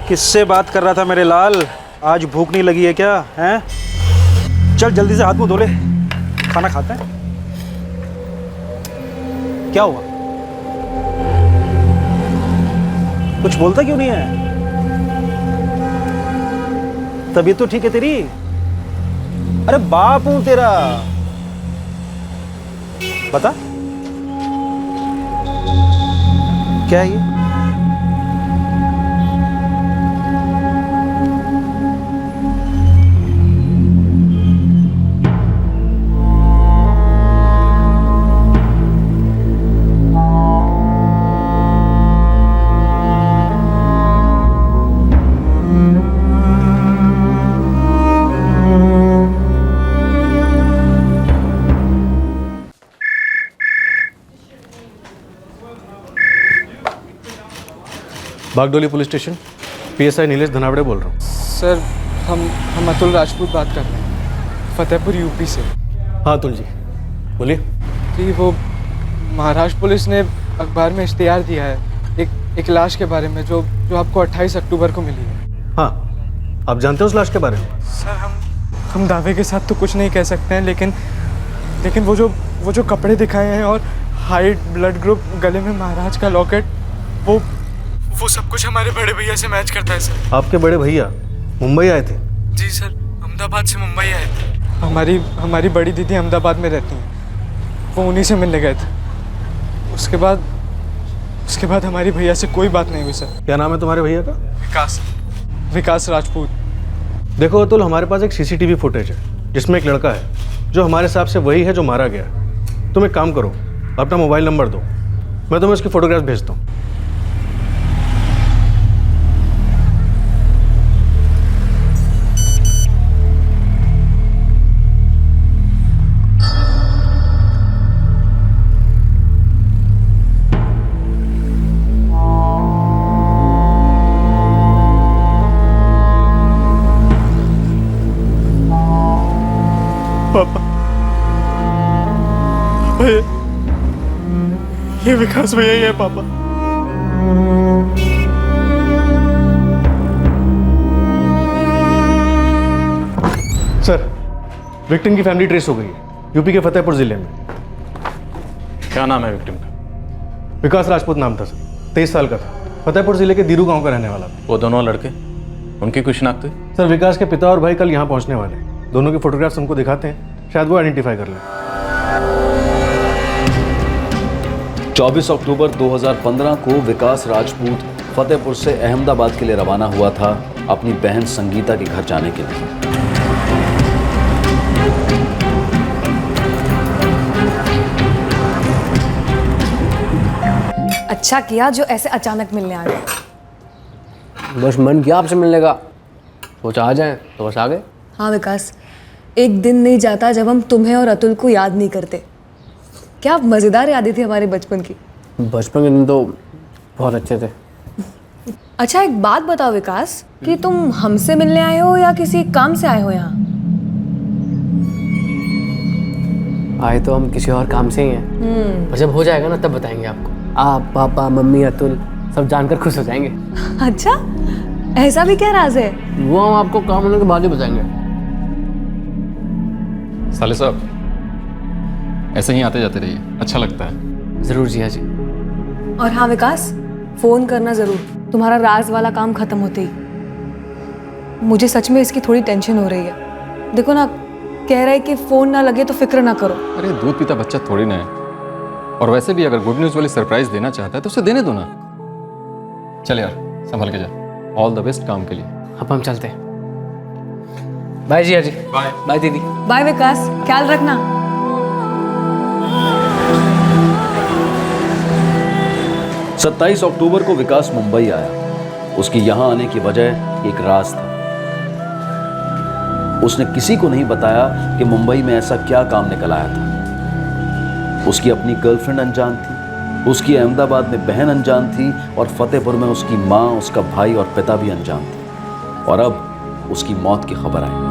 Speaker 17: किससे बात कर रहा था मेरे लाल? आज भूख नहीं लगी है क्या? हैं? चल जल्दी से हाथ मुंह धो ले, खाना खाते हैं। क्या हुआ? कुछ बोलता क्यों नहीं है? तबीयत तो ठीक है तेरी? अरे बाप हूं तेरा, बता क्या है ये? Bagdoli police station, PSI Nilesh Dhanawade बोल रहा हूँ।
Speaker 10: सर, हम अतुल राजपूत बात कर रहे हैं, फतेहपुर यूपी से।
Speaker 17: हाँ अतुल जी, बोलिए।
Speaker 10: जी, वो महाराष्ट्र पुलिस ने अखबार में इश्तिहार दिया है एक लाश के बारे में जो आपको 28 अक्टूबर को मिली है।
Speaker 17: हाँ, आप जानते हो उस लाश के बारे में?
Speaker 10: सर, हम दावे के साथ तो कुछ नहीं कह सकते हैं, लेकिन वो जो कपड़े दिखाए हैं और हाइट, ब्लड ग्रुप, गले में महाराज का लॉकेट, वो सब कुछ हमारे बड़े भैया से मैच करता है सर।
Speaker 17: आपके बड़े भैया मुंबई आए थे?
Speaker 10: जी सर, अहमदाबाद से मुंबई आए थे। हमारी बड़ी दीदी अहमदाबाद में रहती हैं, वो उन्हीं से मिलने गए थे। उसके बाद हमारी भैया से कोई बात नहीं हुई सर।
Speaker 17: क्या नाम है तुम्हारे भैया का?
Speaker 10: विकास राजपूत।
Speaker 17: देखो अतुल, हमारे पास एक सीसीटीवी फुटेज है जिसमें एक लड़का है जो हमारे हिसाब से वही है जो मारा गया। तुम एक काम करो, अपना मोबाइल नंबर दो, मैं तुम्हें उसकी फोटोग्राफ भेजता हूँ।
Speaker 10: विकास भैया ही है पापा।
Speaker 6: सर, विक्टिम की फैमिली ट्रेस हो गई है, यूपी के फतेहपुर जिले में।
Speaker 7: क्या नाम है विक्टिम का?
Speaker 6: विकास राजपूत नाम था सर, 23 साल का था, फतेहपुर जिले के दीरू गांव का रहने वाला था।
Speaker 7: वो दोनों लड़के, उनकी कुछ शिनाख्त हुई?
Speaker 6: सर, विकास के पिता और भाई कल यहाँ पहुँचने वाले हैं। दोनों के फोटोग्राफ्स उनको दिखाते हैं, शायद वो आइडेंटिफाई कर लें।
Speaker 1: 24 अक्टूबर 2015 को विकास राजपूत फतेहपुर से अहमदाबाद के लिए रवाना हुआ था अपनी बहन संगीता के घर जाने के लिए।
Speaker 19: अच्छा किया जो ऐसे अचानक मिलने आ गए।
Speaker 2: बस मन किया आपसे मिलने का, सोचा आ जाए तो बस आ गए।
Speaker 19: हाँ विकास, एक दिन नहीं जाता जब हम तुम्हें और अतुल को याद नहीं करते। क्या मज़ेदार यादें थी हमारे बचपन की।
Speaker 2: बचपन के दिन तो बहुत अच्छे थे।
Speaker 19: अच्छा एक बात बताओ विकास, कि तुम हमसे मिलने आए हो या किसी काम से आए हो यहाँ?
Speaker 2: आए तो हम किसी और काम से ही हैं, और जब हो जाएगा ना तब बताएंगे आपको। आप, पापा, मम्मी, अतुल सब जानकर खुश हो जाएंगे।
Speaker 19: अच्छा, ऐसा भी क्या राज है?
Speaker 2: वो हम आपको काम होने के बाद ही बताएंगे।
Speaker 3: साले साहब, ऐसे ही आते जाते रहिए, अच्छा लगता है।
Speaker 2: जरूर जिया जी।
Speaker 19: और हाँ विकास, फोन करना जरूर, तुम्हारा राज वाला काम खत्म होते ही। मुझे सच में इसकी थोड़ी टेंशन हो रही है। देखो ना, कह रहा है कि फोन ना लगे तो फिक्र ना करो।
Speaker 3: अरे दूध पीता बच्चा थोड़ी ना है, और वैसे भी अगर गुड न्यूज़ वाली सरप्राइज देना चाहता है तो उसे देने दो ना। चल यार, संभल के जा। ऑल द बेस्ट काम के लिए।
Speaker 2: अब हम चलते हैं। बाय जिया जी।
Speaker 3: बाय।
Speaker 2: बाय दीदी।
Speaker 19: बाय विकास, ख्याल रखना।
Speaker 1: 27 अक्टूबर को विकास मुंबई आया। उसकी यहां आने की वजह एक राज था। उसने किसी को नहीं बताया कि मुंबई में ऐसा क्या काम निकल आया था। उसकी अपनी गर्लफ्रेंड अनजान थी, उसकी अहमदाबाद में बहन अनजान थी, और फतेहपुर में उसकी माँ, उसका भाई और पिता भी अनजान थे। और अब उसकी मौत की खबर आई।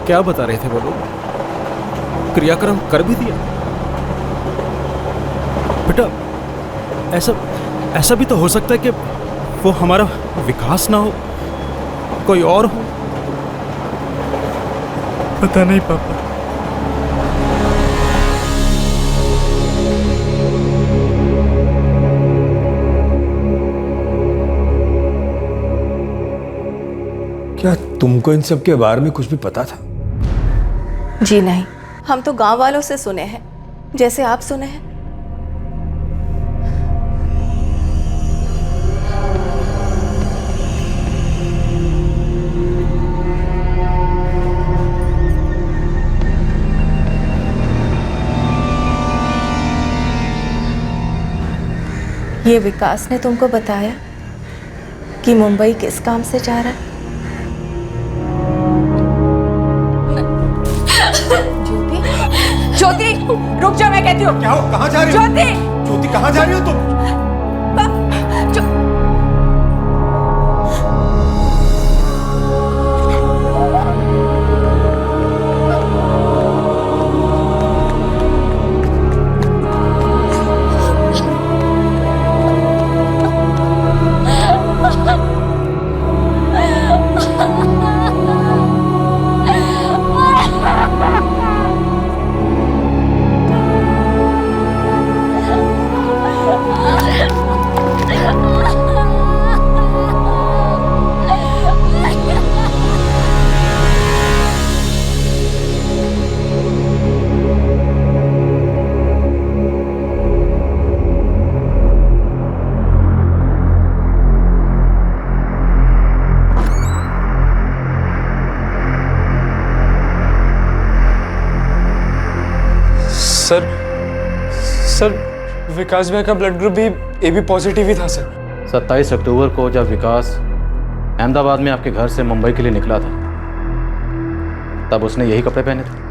Speaker 3: क्या बता रहे थे वो लोग? क्रियाक्रम कर भी दिया? बेटा, ऐसा भी तो हो सकता है कि वो हमारा विकास ना हो, कोई और हो।
Speaker 10: पता नहीं पापा।
Speaker 20: क्या तुमको इन सब के बारे में कुछ भी पता था?
Speaker 21: जी नहीं, हम तो गांव वालों से सुने हैं, जैसे आप सुने हैं। ये विकास ने तुमको बताया कि मुंबई किस काम से जा रहा है?
Speaker 19: ज्योति, रुक जाओ, मैं कहती हूँ।
Speaker 20: क्या हो, कहाँ जा रही हो?
Speaker 19: ज्योति,
Speaker 20: ज्योति कहाँ जा रही हो तुम?
Speaker 10: सर, विकास भाई का ब्लड ग्रुप भी AB पॉजिटिव ही था सर।
Speaker 7: 27 अक्टूबर को जब विकास अहमदाबाद में आपके घर से मुंबई के लिए निकला था, तब उसने यही कपड़े पहने थे।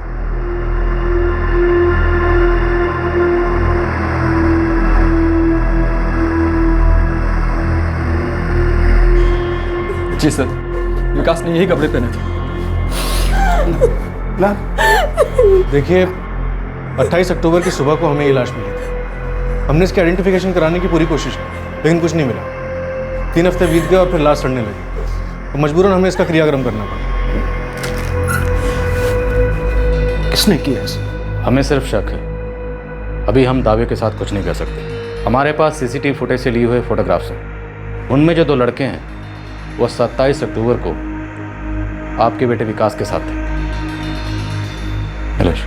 Speaker 3: जी सर, विकास ने यही कपड़े पहने थे।
Speaker 6: ना देखिए, 28 अक्टूबर की सुबह को हमें ये लाश मिली थी। हमने इसकी आइडेंटिफिकेशन कराने की पूरी कोशिश की, लेकिन कुछ नहीं मिला। 3 हफ्ते बीत गए और फिर लाश सड़ने लगी, तो मजबूरन हमें इसका क्रियाक्रम करना पड़ा।
Speaker 7: किसने किया ऐसा? हमें सिर्फ शक है। अभी हम दावे के साथ कुछ नहीं कर सकते। हमारे पास सीसीटीवी फुटेज से लिए हुए फोटोग्राफ्स हैं। उनमें जो 2 लड़के हैं वो 27 अक्टूबर को आपके बेटे विकास के साथ थे। नीलेश,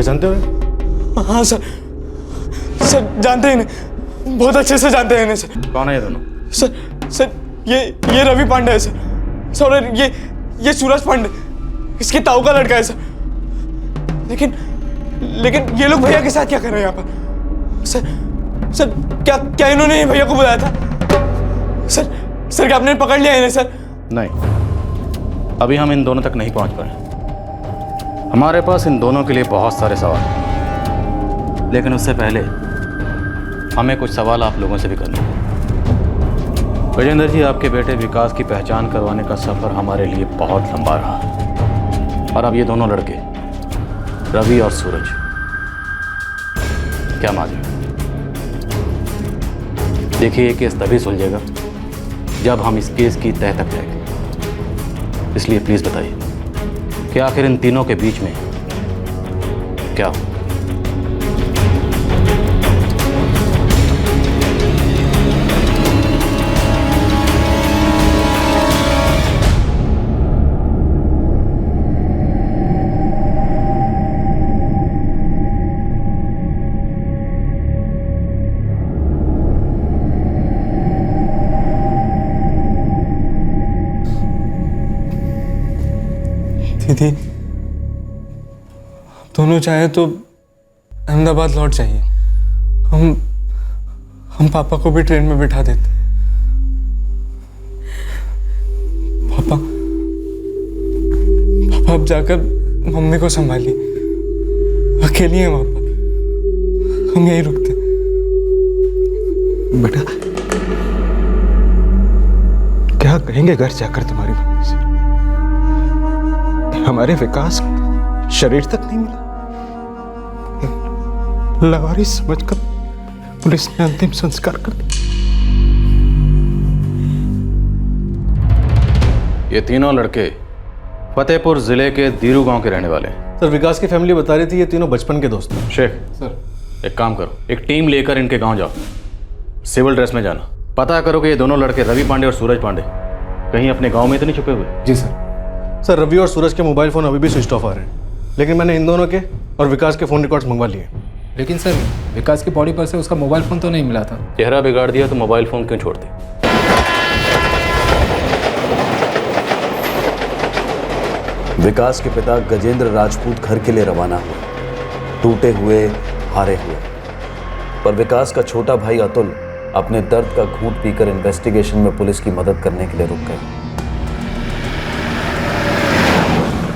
Speaker 6: जानते हो?
Speaker 10: हाँ सर, जानते हैं इन्हें, बहुत अच्छे से जानते हैं इन्हें सर।
Speaker 7: कौन है ये दोनों?
Speaker 10: सर ये रवि पांडे है सर, और ये सूरज पांडे, इसके ताऊ का लड़का है सर। लेकिन ये लोग भैया के साथ क्या कर रहे हैं यहाँ पर? सर क्या इन्होंने भैया को बुलाया था? सर क्या आपने पकड़ लिया इन्हें सर?
Speaker 7: नहीं, अभी हम इन दोनों तक नहीं पहुंच पाए। हमारे पास इन दोनों के लिए बहुत सारे सवाल हैं, लेकिन उससे पहले हमें कुछ सवाल आप लोगों से भी करने हैं। गजेंद्र जी, आपके बेटे विकास की पहचान करवाने का सफ़र हमारे लिए बहुत लंबा रहा, और अब ये दोनों लड़के रवि और सूरज, क्या मालूम? देखिए, ये केस तभी सुलझेगा जब हम इस केस की तह तक जाएंगे। इसलिए प्लीज़ बताइए कि आखिर इन तीनों के बीच में क्या हो?
Speaker 10: दीदी, दोनों चाहे तो अहमदाबाद लौट जाइए, हम पापा को भी ट्रेन में बिठा देते। पापा अब जाकर मम्मी को संभालिए, अकेली हैं वहां पर, हम यहीं रुकते।
Speaker 13: बेटा, क्या कहेंगे घर जाकर तुम्हारी मम्मी से? हमारे विकास शरीर तक नहीं मिला, लावारिस समझकर पुलिस ने अंतिम संस्कार कर दिया।
Speaker 7: ये तीनों लड़के फतेहपुर जिले के दीरू गांव के रहने वाले हैं।
Speaker 6: सर, विकास की फैमिली बता रही थी ये तीनों बचपन के दोस्त हैं।
Speaker 7: शेख सर, एक काम करो, एक टीम लेकर इनके गांव जाओ, सिविल ड्रेस में जाना, पता करो कि ये दोनों लड़के रवि पांडे और सूरज पांडे कहीं अपने गांव में तो नहीं छुपे हुए।
Speaker 6: जी सर। सर, रवि और सूरज के मोबाइल फ़ोन अभी भी स्विच ऑफ आ रहे हैं, लेकिन मैंने इन दोनों के और विकास के फ़ोन रिकॉर्ड्स मंगवा लिए।
Speaker 12: लेकिन सर, विकास की बॉडी पर से उसका मोबाइल फ़ोन तो नहीं मिला था।
Speaker 7: चेहरा बिगाड़ दिया तो मोबाइल फ़ोन क्यों छोड़ते?
Speaker 1: विकास के पिता गजेंद्र राजपूत घर के लिए रवाना हुए, टूटे हुए, हारे हुए। पर विकास का छोटा भाई अतुल अपने दर्द का घूंट पीकर इन्वेस्टिगेशन में पुलिस की मदद करने के लिए रुक गए।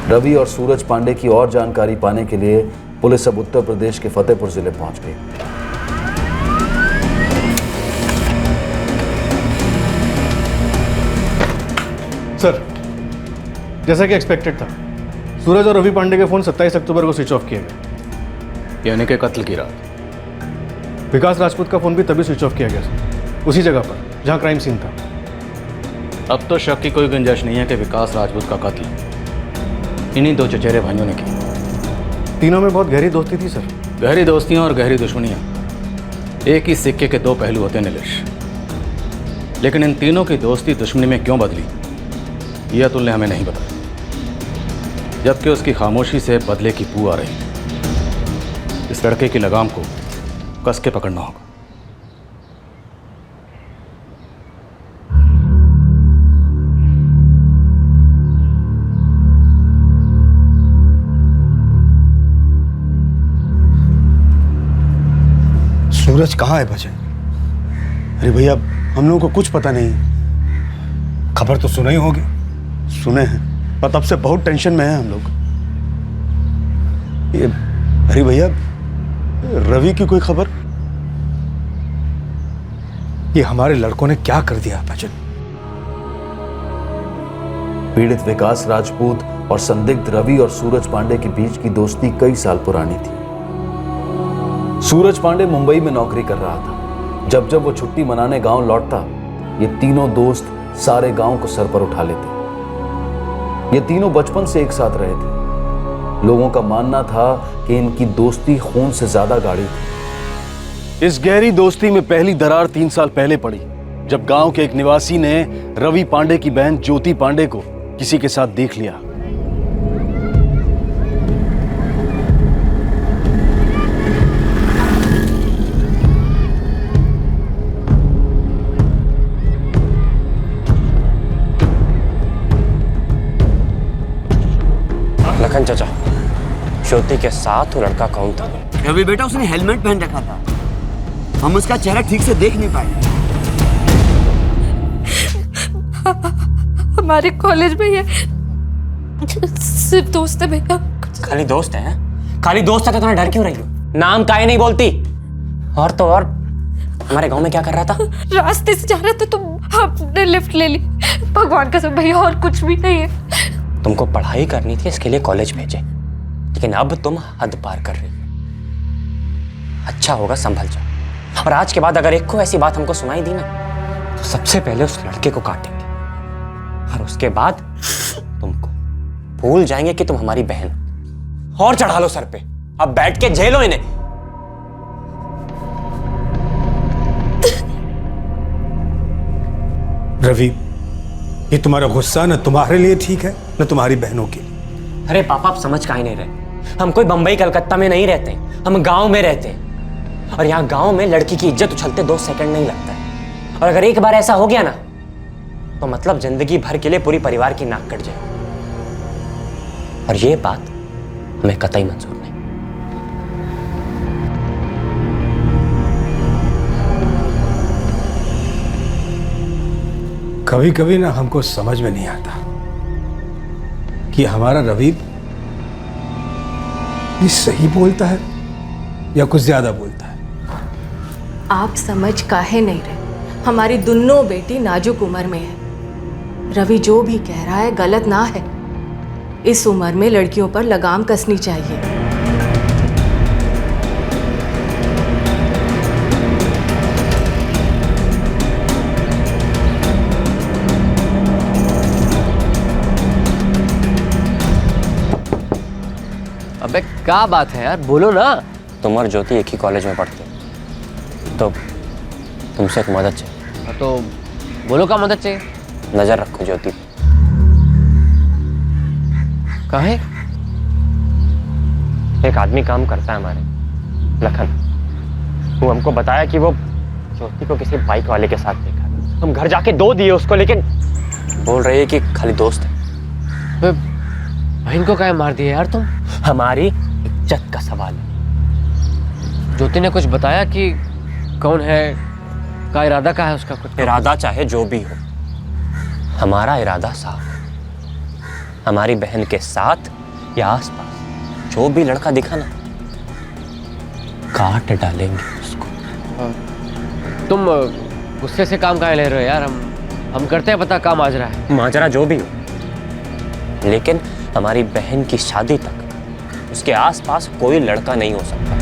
Speaker 1: रवि और सूरज पांडे की और जानकारी पाने के लिए पुलिस अब उत्तर प्रदेश के फतेहपुर जिले पहुंच गई।
Speaker 6: सर, जैसा कि एक्सपेक्टेड था, सूरज और रवि पांडे के फ़ोन 27 अक्टूबर को स्विच ऑफ किए गए,
Speaker 7: यानी कि कत्ल की रात।
Speaker 6: विकास राजपूत का फ़ोन भी तभी स्विच ऑफ किया गया सर, उसी जगह पर जहां क्राइम सीन था।
Speaker 7: अब तो शक की कोई गुंजाइश नहीं है कि विकास राजपूत का कत्ल इन्हीं दो चचेरे भाइयों ने की।
Speaker 6: तीनों में बहुत गहरी दोस्ती थी सर।
Speaker 7: गहरी दोस्तियां और गहरी दुश्मनियां एक ही सिक्के के दो पहलू होते हैं नीलेश। लेकिन इन तीनों की दोस्ती दुश्मनी में क्यों बदली, ये अतुल ने हमें नहीं बताया, जबकि उसकी खामोशी से बदले की बू आ रही। इस लड़के की लगाम को कस के पकड़ना होगा।
Speaker 13: सूरज कहाँ है भजन? अरे भैया, हम लोगों को कुछ पता नहीं। खबर तो सुने ही होगी। सुने हैं, पर तब से बहुत टेंशन में हैं हम लोग।
Speaker 9: ये अरे भैया, रवि की कोई खबर?
Speaker 6: ये हमारे लड़कों ने क्या कर दिया बचन?
Speaker 1: पीड़ित विकास राजपूत और संदिग्ध रवि और सूरज पांडे के बीच की दोस्ती कई साल पुरानी थी। सूरज पांडे मुंबई में नौकरी कर रहा था। जब जब वो छुट्टी मनाने गांव लौटता, ये तीनों दोस्त सारे गांव को सर पर उठा लेते। ये तीनों बचपन से एक साथ रहे थे। लोगों का मानना था कि इनकी दोस्ती खून से ज्यादा गाढ़ी थी।
Speaker 9: इस गहरी दोस्ती में पहली दरार 3 साल पहले पड़ी, जब गांव के एक निवासी ने रवि पांडे की बहन ज्योति पांडे को किसी के साथ देख लिया।
Speaker 4: लखन चाचा, ज्योति के साथ वो लड़का कौन था?
Speaker 22: रवि बेटा, उसने हेलमेट पहन रखा था। हम उसका चेहरा ठीक से देख नहीं पाए।
Speaker 11: हमारे कॉलेज में ये सिर्फ दोस्त है भैया।
Speaker 4: खाली दोस्त है? खाली दोस्त है तो तुम्हें डर क्यों रही हो? नाम काहे नहीं बोलती? और तो और हमारे गांव में क्या कर रहा था?
Speaker 11: रास्ते से जा रहा था तो आपने लिफ्ट ले ली। भगवान कसम भैया, और कुछ भी नहीं है।
Speaker 4: तुमको पढ़ाई करनी थी, इसके लिए कॉलेज भेजे, लेकिन अब तुम हद पार कर रही हो। अच्छा होगा संभल जाओ, और आज के बाद अगर एक को ऐसी बात हमको सुनाई दी ना, तो सबसे पहले उस लड़के को काटेंगे, और उसके बाद तुमको भूल जाएंगे कि तुम हमारी बहन हो। और चढ़ा लो सर पे, अब बैठ के झेलो इन्हें।
Speaker 6: रवि, ये तुम्हारा गुस्सा न तुम्हारे लिए ठीक है न तुम्हारी बहनों के लिए।
Speaker 4: अरे पापा, आप समझ काहे नहीं रहे? हम कोई बंबई कलकत्ता में नहीं रहते, हम गांव में रहते हैं, और यहाँ गांव में लड़की की इज्जत उछलते 2 सेकंड नहीं लगता है। और अगर एक बार ऐसा हो गया ना, तो मतलब जिंदगी भर के लिए पूरी परिवार की नाक कट जाए, और ये बात हमें कतई मंजूर नहीं।
Speaker 6: कभी कभी ना हमको समझ में नहीं आता कि हमारा रवि ये सही बोलता है या कुछ ज्यादा बोलता है।
Speaker 21: आप समझ काहे नहीं रहे? हमारी दोनों बेटी नाजुक उम्र में है। रवि जो भी कह रहा है गलत ना है। इस उम्र में लड़कियों पर लगाम कसनी चाहिए।
Speaker 2: अबे क्या बात है यार, बोलो ना।
Speaker 4: तुम और ज्योति एक ही कॉलेज में पढ़ते हो, तो तुमसे एक मदद चाहिए।
Speaker 2: तो बोलो, क्या मदद चाहिए?
Speaker 4: नजर रखो ज्योति।
Speaker 2: काहे?
Speaker 4: एक आदमी काम करता है हमारे, लखन। वो हमको बताया कि वो ज्योति को किसी बाइक वाले के साथ देखा। हम घर जाके 2 दिए उसको, लेकिन बोल रही है कि खाली दोस्त है।
Speaker 2: बहन को काहे मार दिया यार तुम?
Speaker 4: हमारी इज्जत का सवाल है।
Speaker 2: ज्योति ने कुछ बताया कि कौन है, का इरादा क्या है उसका? कुछ
Speaker 4: इरादा चाहे जो भी हो, हमारा इरादा साफ है। हमारी बहन के साथ या आसपास जो भी लड़का दिखा ना, काट डालेंगे उसको।
Speaker 2: तुम गुस्से से काम काहे ले रहे हो यार? हम करते हैं, पता काम माजरा है।
Speaker 4: माजरा जो भी हो, लेकिन हमारी बहन की शादी तक उसके आसपास कोई लड़का नहीं हो सकता।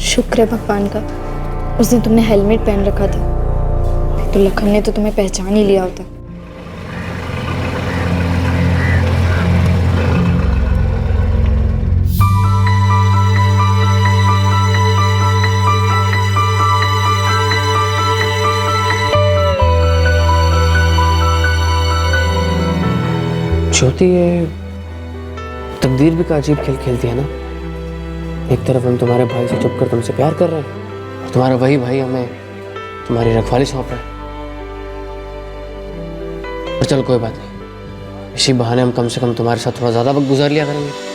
Speaker 11: शुक्र है भगवान का, उस दिन तुमने हेलमेट पहन रखा था, तो लखन ने तो तुम्हें पहचान ही लिया होता।
Speaker 2: ज्योति, ये तकदीर भी का अजीब खेल खेलती है ना। एक तरफ हम तुम्हारे भाई से छुप कर तुमसे प्यार कर रहे हैं और तुम्हारा वही भाई हमें तुम्हारी रखवाली सौंप रहा है। पर चलो कोई बात नहीं, इसी बहाने हम कम से कम तुम्हारे साथ थोड़ा ज़्यादा वक्त गुजार लिया करेंगे।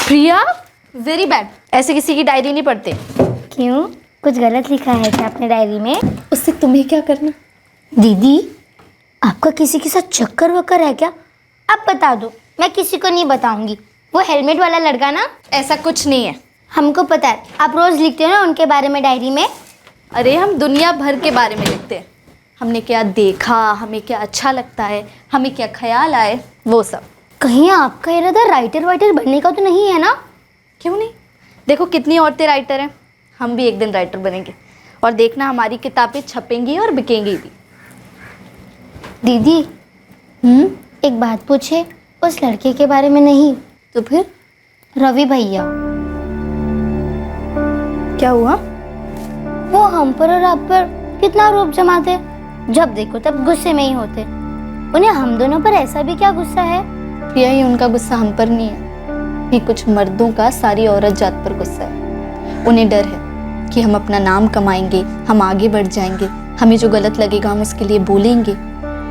Speaker 11: प्रिया, वेरी बैड, ऐसे किसी की डायरी नहीं पढ़ते।
Speaker 5: क्यों, कुछ गलत लिखा है क्या अपने डायरी में?
Speaker 11: उससे तुम्हें क्या करना?
Speaker 5: दीदी, आपका किसी के साथ चक्कर वक्कर है क्या? आप बता दो, मैं किसी को नहीं बताऊंगी। वो हेलमेट वाला लड़का ना?
Speaker 11: ऐसा कुछ नहीं है।
Speaker 5: हमको पता है, आप रोज लिखते हो ना उनके बारे में डायरी में।
Speaker 11: अरे हम दुनिया भर के बारे में लिखते हैं, हमने क्या देखा, हमें क्या अच्छा लगता है, हमें क्या ख्याल आए, वो सब।
Speaker 5: कहीं आपका इरादा राइटर वाइटर बनने का तो नहीं है ना?
Speaker 11: क्यों नहीं, देखो कितनी औरतें राइटर हैं, हम भी एक दिन राइटर बनेंगे और देखना हमारी किताबें छपेंगी और बिकेंगी भी।
Speaker 5: दीदी, एक बात पूछे, उस लड़के के बारे में नहीं
Speaker 11: तो फिर?
Speaker 5: रवि भैया।
Speaker 11: क्या हुआ?
Speaker 5: वो हम पर और आप पर कितना रोब जमाते, जब देखो तब गुस्से में ही होते। उन्हें हम दोनों पर ऐसा भी क्या गुस्सा है?
Speaker 11: प्रिया, ये उनका गुस्सा हम पर नहीं है, ये कुछ मर्दों का सारी औरत जात पर गुस्सा है। उन्हें डर है कि हम अपना नाम कमाएंगे, हम आगे बढ़ जाएंगे, हमें जो गलत लगेगा हम उसके लिए बोलेंगे,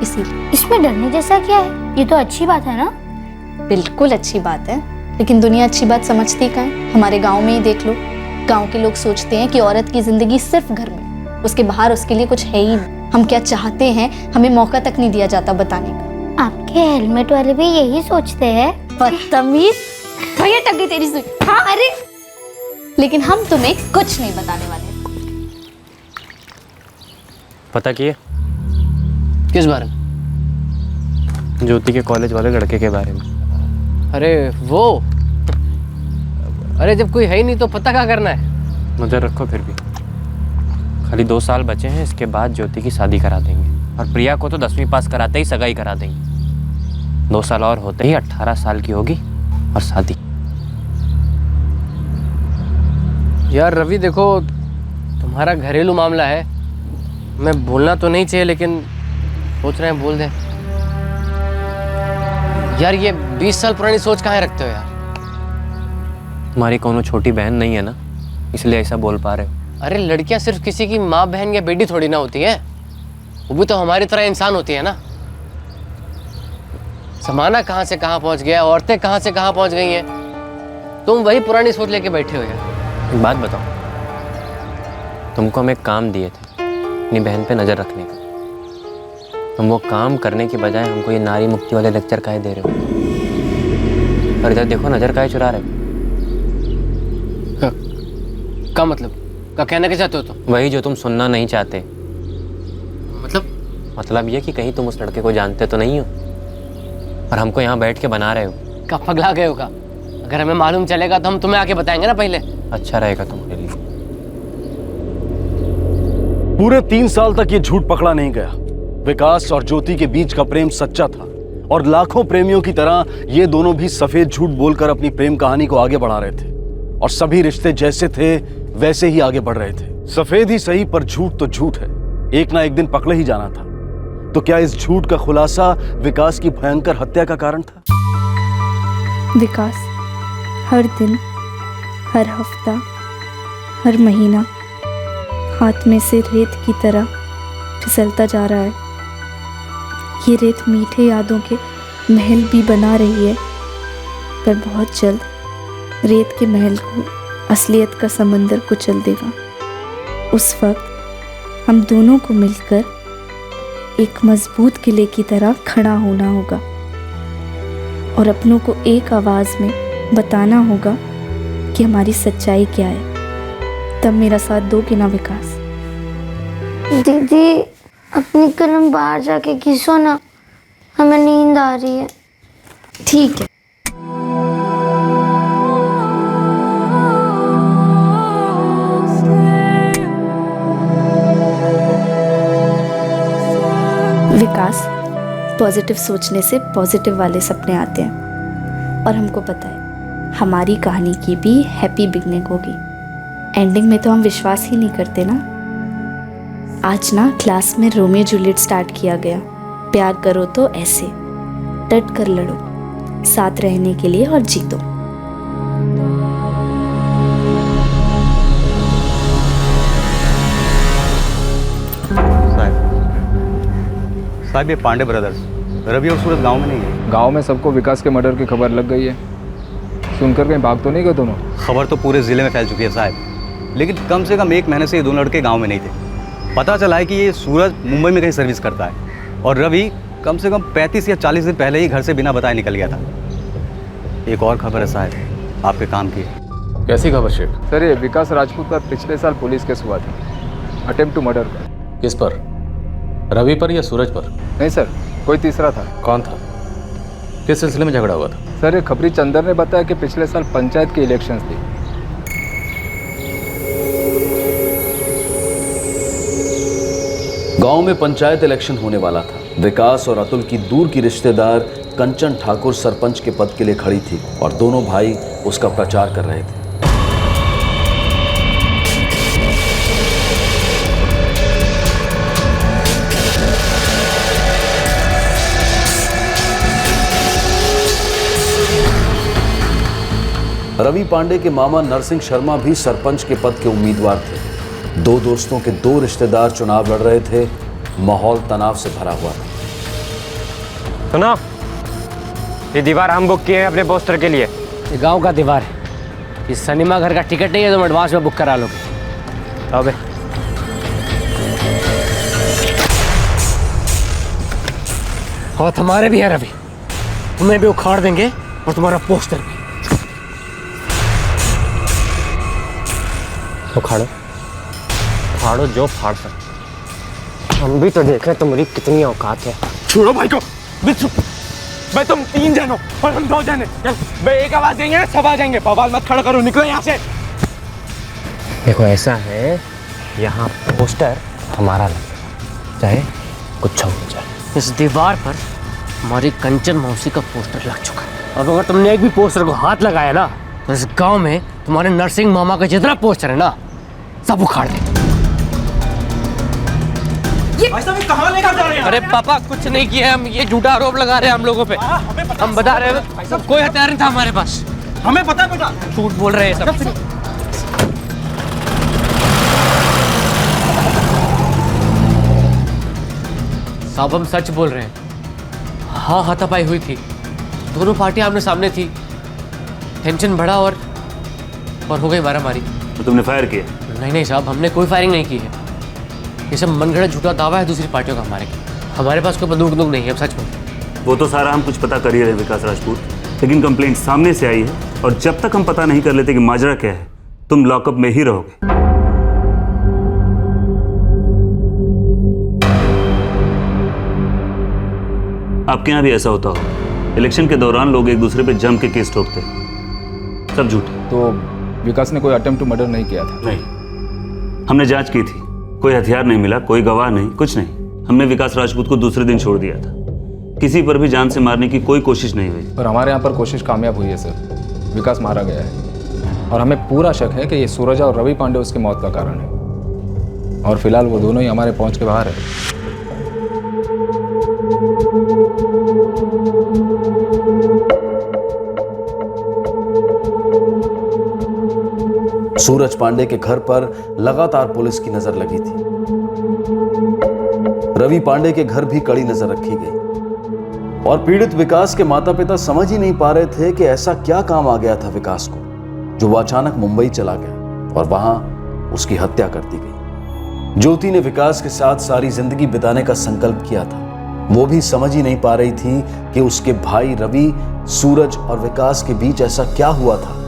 Speaker 11: इसीलिए।
Speaker 5: इसमें डरने जैसा क्या है? ये तो अच्छी बात है ना?
Speaker 11: बिल्कुल अच्छी बात है, लेकिन दुनिया अच्छी बात समझती कहाँ है? हमारे गाँव में ही देख लो, गाँव के लोग सोचते हैं कि औरत की जिंदगी सिर्फ घर में, उसके बाहर उसके लिए कुछ है ही नहीं। हम क्या चाहते हैं हमें मौका तक नहीं दिया जाता बताने का।
Speaker 5: आपके हेलमेट वाले भी यही सोचते हैं?
Speaker 11: बदतमीज, भैया टक गई तेरी सुई। हाँ, अरे लेकिन हम तुम्हें कुछ नहीं बताने वाले।
Speaker 4: पता किए?
Speaker 2: किस बारे में?
Speaker 4: ज्योति के कॉलेज वाले लड़के के बारे में।
Speaker 2: अरे वो, अरे जब कोई है ही नहीं तो पता क्या करना है?
Speaker 4: नजर रखो फिर भी, खाली 2 साल बचे हैं, इसके बाद ज्योति की शादी करा देंगे और प्रिया को तो 10वीं पास कराते ही सगाई करा देंगे। 2 साल और होते ही 18 साल की होगी और शादी।
Speaker 2: यार रवि देखो, तुम्हारा घरेलू मामला है, मैं बोलना तो नहीं चाहिए लेकिन सोच रहे हैं बोल दें। यार ये 20 साल पुरानी सोच कहाँ रखते हो यार?
Speaker 4: तुम्हारी कोनो छोटी बहन नहीं है ना, इसलिए ऐसा बोल पा रहे हो।
Speaker 2: अरे लड़कियां सिर्फ किसी की माँ बहन या बेटी थोड़ी ना होती हैं, वो भी तो हमारी तरह इंसान होती है ना। जमाना कहाँ से कहाँ पहुँच गया, औरतें कहाँ से कहाँ पहुँच गई हैं, तुम वही पुरानी सोच लेके बैठे हो यार।
Speaker 4: एक बात बताओ, तुमको हम एक काम दिए थे अपनी बहन पे नज़र रखने का, तुम वो काम करने की बजाय हमको ये नारी मुक्ति वाले लेक्चर काहे दे रहे हो? और इधर देखो, नज़र काहे चुरा रहे हो?
Speaker 2: क्या मतलब, क्या कहना क्या चाहते हो तुम?
Speaker 4: वही जो तुम सुनना नहीं चाहते। मतलब ये कि कहीं तुम उस लड़के को जानते तो नहीं हो और हमको यहाँ बैठ के बना रहे हो।
Speaker 2: क्या पगला गए हो का? अगर हमें मालूम चलेगा तो हम तुम्हें आके बताएंगे ना पहले।
Speaker 4: अच्छा रहेगा तुम्हारे लिए।
Speaker 9: पूरे 3 साल तक ये झूठ पकड़ा नहीं गया। विकास और ज्योति के बीच का प्रेम सच्चा था और लाखों प्रेमियों की तरह ये दोनों भी सफेद झूठ बोलकर अपनी प्रेम कहानी को आगे बढ़ा रहे थे और सभी रिश्ते जैसे थे वैसे ही आगे बढ़ रहे थे। सफेद ही सही, पर झूठ तो झूठ है, एक ना एक दिन पकड़े ही जाना था। तो क्या इस झूठ का खुलासा विकास की भयंकर हत्या का कारण था?
Speaker 8: विकास हर दिन, हर हफ्ता, हर महीना हाथ में से रेत की तरह फिसलता जा रहा है। ये रेत मीठे यादों के महल भी बना रही है, पर बहुत जल्द रेत के महल को असलियत का समंदर कुचल देगा। उस वक्त हम दोनों को मिलकर एक मजबूत किले की तरह खड़ा होना होगा और अपनों को एक आवाज़ में बताना होगा कि हमारी सच्चाई क्या है। तब मेरा साथ दोगे ना विकास?
Speaker 5: दीदी, अपनी कलम बाहर जाके घिसो ना, हमें नींद आ रही है।
Speaker 11: ठीक है।
Speaker 8: पॉजिटिव सोचने से पॉजिटिव वाले सपने आते हैं। और हमको पता है हमारी कहानी की भी हैप्पी बिगनिंग होगी। एंडिंग में तो हम विश्वास ही नहीं करते ना। आज ना क्लास में रोमियो जूलियट स्टार्ट किया गया। प्यार करो तो ऐसे, डट कर लड़ो, साथ रहने के लिए और जीतो।
Speaker 14: साहब ये पांडे ब्रदर्स, रवि और सूरज गांव में नहीं है।
Speaker 12: गांव में सबको विकास के मर्डर की खबर लग गई है। सुनकर कहीं भाग तो नहीं गए दोनों?
Speaker 14: खबर तो पूरे ज़िले में फैल चुकी है साहब, लेकिन कम से कम 1 महीने से ये दोनों लड़के गांव में नहीं थे। पता चला है कि ये सूरज मुंबई में कहीं सर्विस करता है और रवि कम से कम 35 या 40 दिन पहले ही घर से बिना बताए निकल गया था। एक और खबर है साहब आपके काम की।
Speaker 3: कैसी खबर शेख?
Speaker 12: सर ये विकास राजपूत पर पिछले साल पुलिस केस हुआ था, अटेम्प्ट टू मर्डर का।
Speaker 3: किस पर? रवि पर या सूरज पर?
Speaker 12: नहीं सर, कोई तीसरा था।
Speaker 3: कौन था? किस सिलसिले में झगड़ा हुआ था?
Speaker 12: सर ये खबरी चंदर ने बताया कि पिछले साल पंचायत की इलेक्शंस थी।
Speaker 1: गांव में पंचायत इलेक्शन होने वाला था। विकास और अतुल की दूर की रिश्तेदार कंचन ठाकुर सरपंच के पद के लिए खड़ी थी और दोनों भाई उसका प्रचार कर रहे थे। रवि पांडे के मामा नरसिंह शर्मा भी सरपंच के पद के उम्मीदवार थे। दो दोस्तों के दो रिश्तेदार चुनाव लड़ रहे थे। माहौल तनाव से भरा हुआ था।
Speaker 4: सुनो, ये दीवार हम बुक किए हैं अपने पोस्टर के लिए।
Speaker 2: ये गांव का दीवार है। इस सिनेमा घर का टिकट नहीं है तो एडवांस में बुक करा लोगे। अबे और तुम्हारे भी है रवि, तुम्हें भी उखाड़ देंगे और तुम्हारा पोस्टर भी।
Speaker 4: उखाड़ो, उखाड़ो जो फाड़ सकते। हम भी तो देखें तुम्हारी कितनी औकात है।
Speaker 10: छोड़ो भाई को, मैं तुम 3 जन हो और हम 2 जन हैं। मैं एक आवाज देंगे सब आ जाएंगे। बवाल मत खड़ा करो, निकलो यहाँ से।
Speaker 4: देखो ऐसा है, यहाँ पोस्टर हमारा लगे, चाहे कुछ हो जाए।
Speaker 2: इस दीवार पर हमारी कंचन मौसी का पोस्टर लग चुका है। अब अगर तुमने एक भी पोस्टर को हाथ लगाया ना तो इस गांव में तुम्हारे नरसिंह मामा का जितना पोस्टर है ना सब उखाड़ दे।
Speaker 10: कहाँ लेकर जा रहे हैं?
Speaker 2: अरे पापा कुछ नहीं किया हम, ये झूठा आरोप लगा रहे हैं हम लोगों पे। हम बता रहे हैं कोई हथियार नहीं था हमारे पास।
Speaker 10: हमें पता है बेटा,
Speaker 2: झूठ बोल रहे हैं सब। साहब हम सच बोल रहे हैं। हाँ हाथापाई हुई थी, दोनों पार्टियां आमने सामने थी। टेंशन बढ़ा और हो गई मारामारी।
Speaker 15: तो तुमने फायर किया?
Speaker 2: नहीं नहीं साहब, हमने कोई फायरिंग नहीं की है। ये सब मनगढ़ंत झूठा दावा है दूसरी पार्टियों का हमारे पास कोई बंदूक नहीं है। हम सच बोल।
Speaker 15: वो तो सारा हम कुछ पता कर ही रहे विकास राजपूत, लेकिन कंप्लेंट सामने से आई है और जब तक हम पता नहीं कर लेते कि माजरा क्या है तुम लॉकअप में ही रहोगे। आपके यहाँ भी ऐसा होता हो? इलेक्शन के दौरान लोग एक दूसरे पे जम के केस ठोकते, सब झूठ।
Speaker 12: तो विकास ने कोई अटेम्प्ट टू मर्डर नहीं किया था?
Speaker 15: नहीं, हमने जांच की थी, कोई हथियार नहीं मिला, कोई गवाह नहीं, कुछ नहीं। हमने विकास राजपूत को दूसरे दिन छोड़ दिया था। किसी पर भी जान से मारने की कोई कोशिश नहीं हुई।
Speaker 12: पर हमारे यहाँ पर कोशिश कामयाब हुई है सर। विकास मारा गया है और हमें पूरा शक है कि ये सूरज और रवि पांडे उसकी मौत का कारण है। और फिलहाल वो दोनों ही हमारे पहुंच के बाहर है।
Speaker 1: सूरज पांडे के घर पर लगातार पुलिस की नजर लगी थी। रवि पांडे के घर भी कड़ी नजर रखी गई और पीड़ित विकास के माता पिता समझ ही नहीं पा रहे थे कि ऐसा क्या काम आ गया था विकास को जो वो अचानक मुंबई चला गया और वहां उसकी हत्या कर दी गई। ज्योति ने विकास के साथ सारी जिंदगी बिताने का संकल्प किया था। वो भी समझ ही नहीं पा रही थी कि उसके भाई रवि, सूरज और विकास के बीच ऐसा क्या हुआ था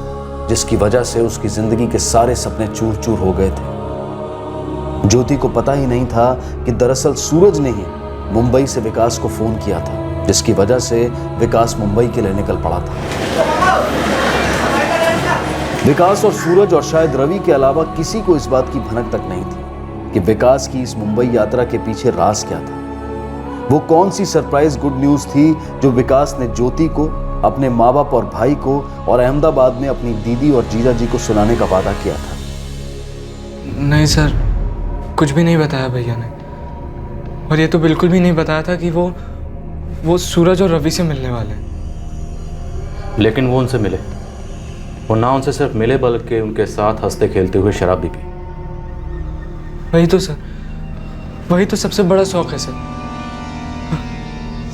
Speaker 1: जिसकी वजह से उसकी जिंदगी के सारे सपने चूर चूर हो गए थे। ज्योति को पता ही नहीं था कि दरअसल सूरज ने ही मुंबई से विकास को फोन किया था, जिसकी वजह से विकास मुंबई के लिए निकल पड़ा था। विकास और सूरज और शायद रवि के अलावा किसी को इस बात की भनक तक नहीं थी कि विकास की इस मुंबई यात्रा के पीछे राज क्या था। वो कौन सी सरप्राइज गुड न्यूज़ थी जो विकास ने ज्योति को, अपने माँ बाप और भाई को और अहमदाबाद में अपनी दीदी और जीजा जी को सुनाने का वादा किया था?
Speaker 10: नहीं सर, कुछ भी नहीं बताया भैया ने। और ये तो बिल्कुल भी नहीं बताया था कि वो सूरज और रवि से मिलने वाले हैं।
Speaker 15: लेकिन वो उनसे मिले, वो ना उनसे सिर्फ मिले बल्कि उनके साथ हंसते खेलते हुए शराब भी पी।
Speaker 10: वही तो सर, वही तो सबसे बड़ा शौक है सर।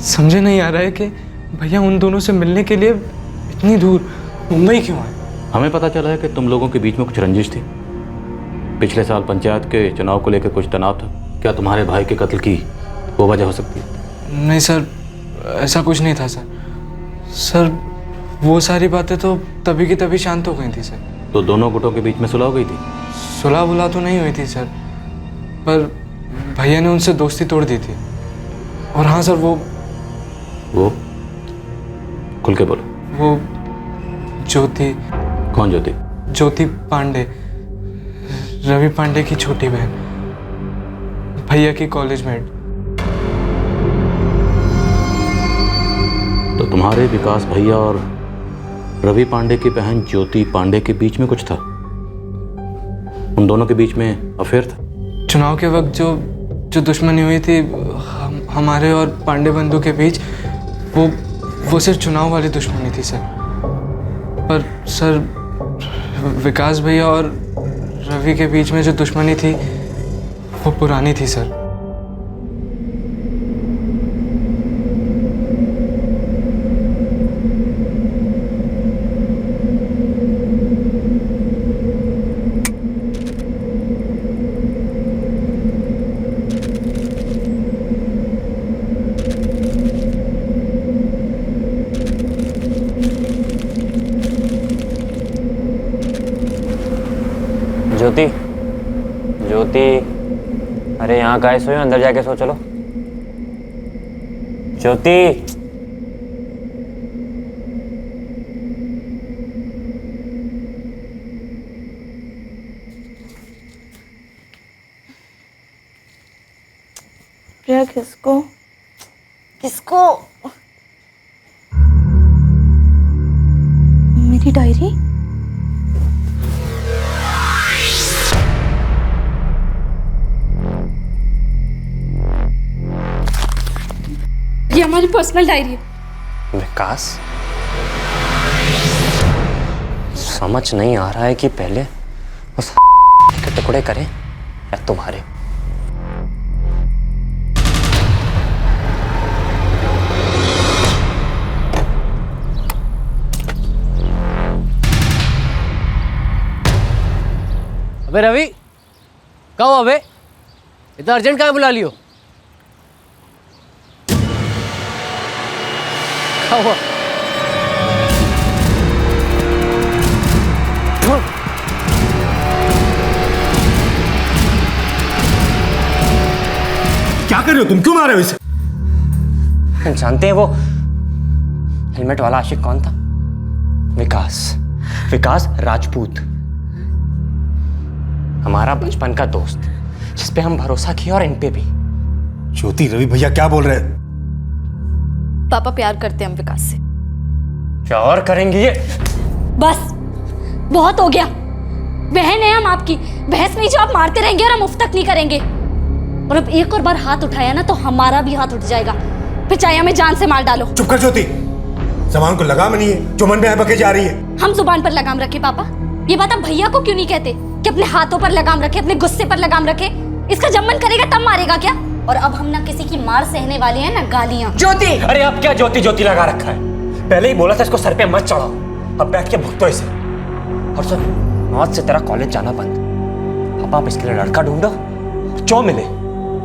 Speaker 10: समझे नहीं आ रहा है कि भैया उन दोनों से मिलने के लिए इतनी दूर मुंबई क्यों आए?
Speaker 15: हमें पता चला है कि तुम लोगों के बीच में कुछ रंजिश थी। पिछले साल पंचायत के चुनाव को लेकर कुछ तनाव था। क्या तुम्हारे भाई के कत्ल की वो वजह हो सकती है?
Speaker 10: नहीं सर, ऐसा कुछ नहीं था सर। सर वो सारी बातें तो तभी की तभी शांत हो गई थी सर।
Speaker 15: तो दोनों गुटों के बीच में सुलह हो गई थी?
Speaker 10: सुलह बुला तो नहीं हुई थी सर, पर भैया ने उनसे दोस्ती तोड़ दी थी। और हाँ सर, वो
Speaker 15: खुल के बोलो।
Speaker 10: वो ज्योति।
Speaker 15: कौन ज्योति?
Speaker 10: ज्योति पांडे, रवि पांडे की छोटी बहन, भैया की कॉलेज मेट।
Speaker 15: तो तुम्हारे विकास भैया और रवि पांडे की बहन ज्योति पांडे के बीच में कुछ था? उन दोनों के बीच में अफेयर था?
Speaker 10: चुनाव के वक्त जो दुश्मनी हुई थी हमारे और पांडे बंधु के बीच, वो सिर्फ चुनाव वाली दुश्मनी थी सर। पर सर विकास भैया और रवि के बीच में जो दुश्मनी थी वो पुरानी थी सर।
Speaker 4: ज्योति, ज्योति, अरे यहाँ काहे सोए हो? अंदर जाके सो चलो। ज्योति,
Speaker 8: प्रिया किसको? किसको? मेरी डायरी? ये हमारी पर्सनल डायरी है।
Speaker 4: विकास, समझ नहीं आ रहा है कि पहले उस के टुकड़े करें या तुम्हारे।
Speaker 2: अबे रवि, कहो अबे, इतना अर्जेंट क्या बुला लियो? हुआ?
Speaker 13: क्या कर रहे हो तुम? क्यों मार रहे हो इसे?
Speaker 4: जानते हैं वो हेलमेट वाला आशिक कौन था? विकास, विकास राजपूत, हमारा बचपन का दोस्त, जिस पे हम भरोसा किया और इन पे भी।
Speaker 13: ज्योति, रवि भैया क्या बोल रहे हैं?
Speaker 11: पापा प्यार करते हैं हम विकास से।
Speaker 4: क्या और करेंगे ये?
Speaker 11: बस बहुत हो गया। बहन है हम आपकी, बहस नहीं जो आप मारते रहेंगे और हम मुफ्त तक नहीं करेंगे। और अब एक और बार हाथ उठाया ना तो हमारा भी हाथ उठ जाएगा, फिर चाहे हमें जान से मार डालो।
Speaker 13: चुप कर ज्योति, जबान को लगाम नहीं है जो मन में बके जा रही है।
Speaker 11: हम जुबान पर लगाम रखे पापा? ये बात आप भैया को क्यों नहीं कहते कि अपने हाथों पर लगाम रखे, अपने गुस्से पर लगाम रखे? इसका जब मन करेगा तब मारेगा क्या? और अब हम ना किसी की मार सहने वाले हैं ना गालियां।
Speaker 4: ज्योति, अरे अब क्या ज्योति ज्योति लगा रखा है? पहले ही बोला था इसको सर पे मत चढ़ाओ, अब बैठ के भुगतो इसे। और सुन, आज से तेरा कॉलेज जाना बंद। अब आप इसके लिए लड़का ढूंढो, जो मिले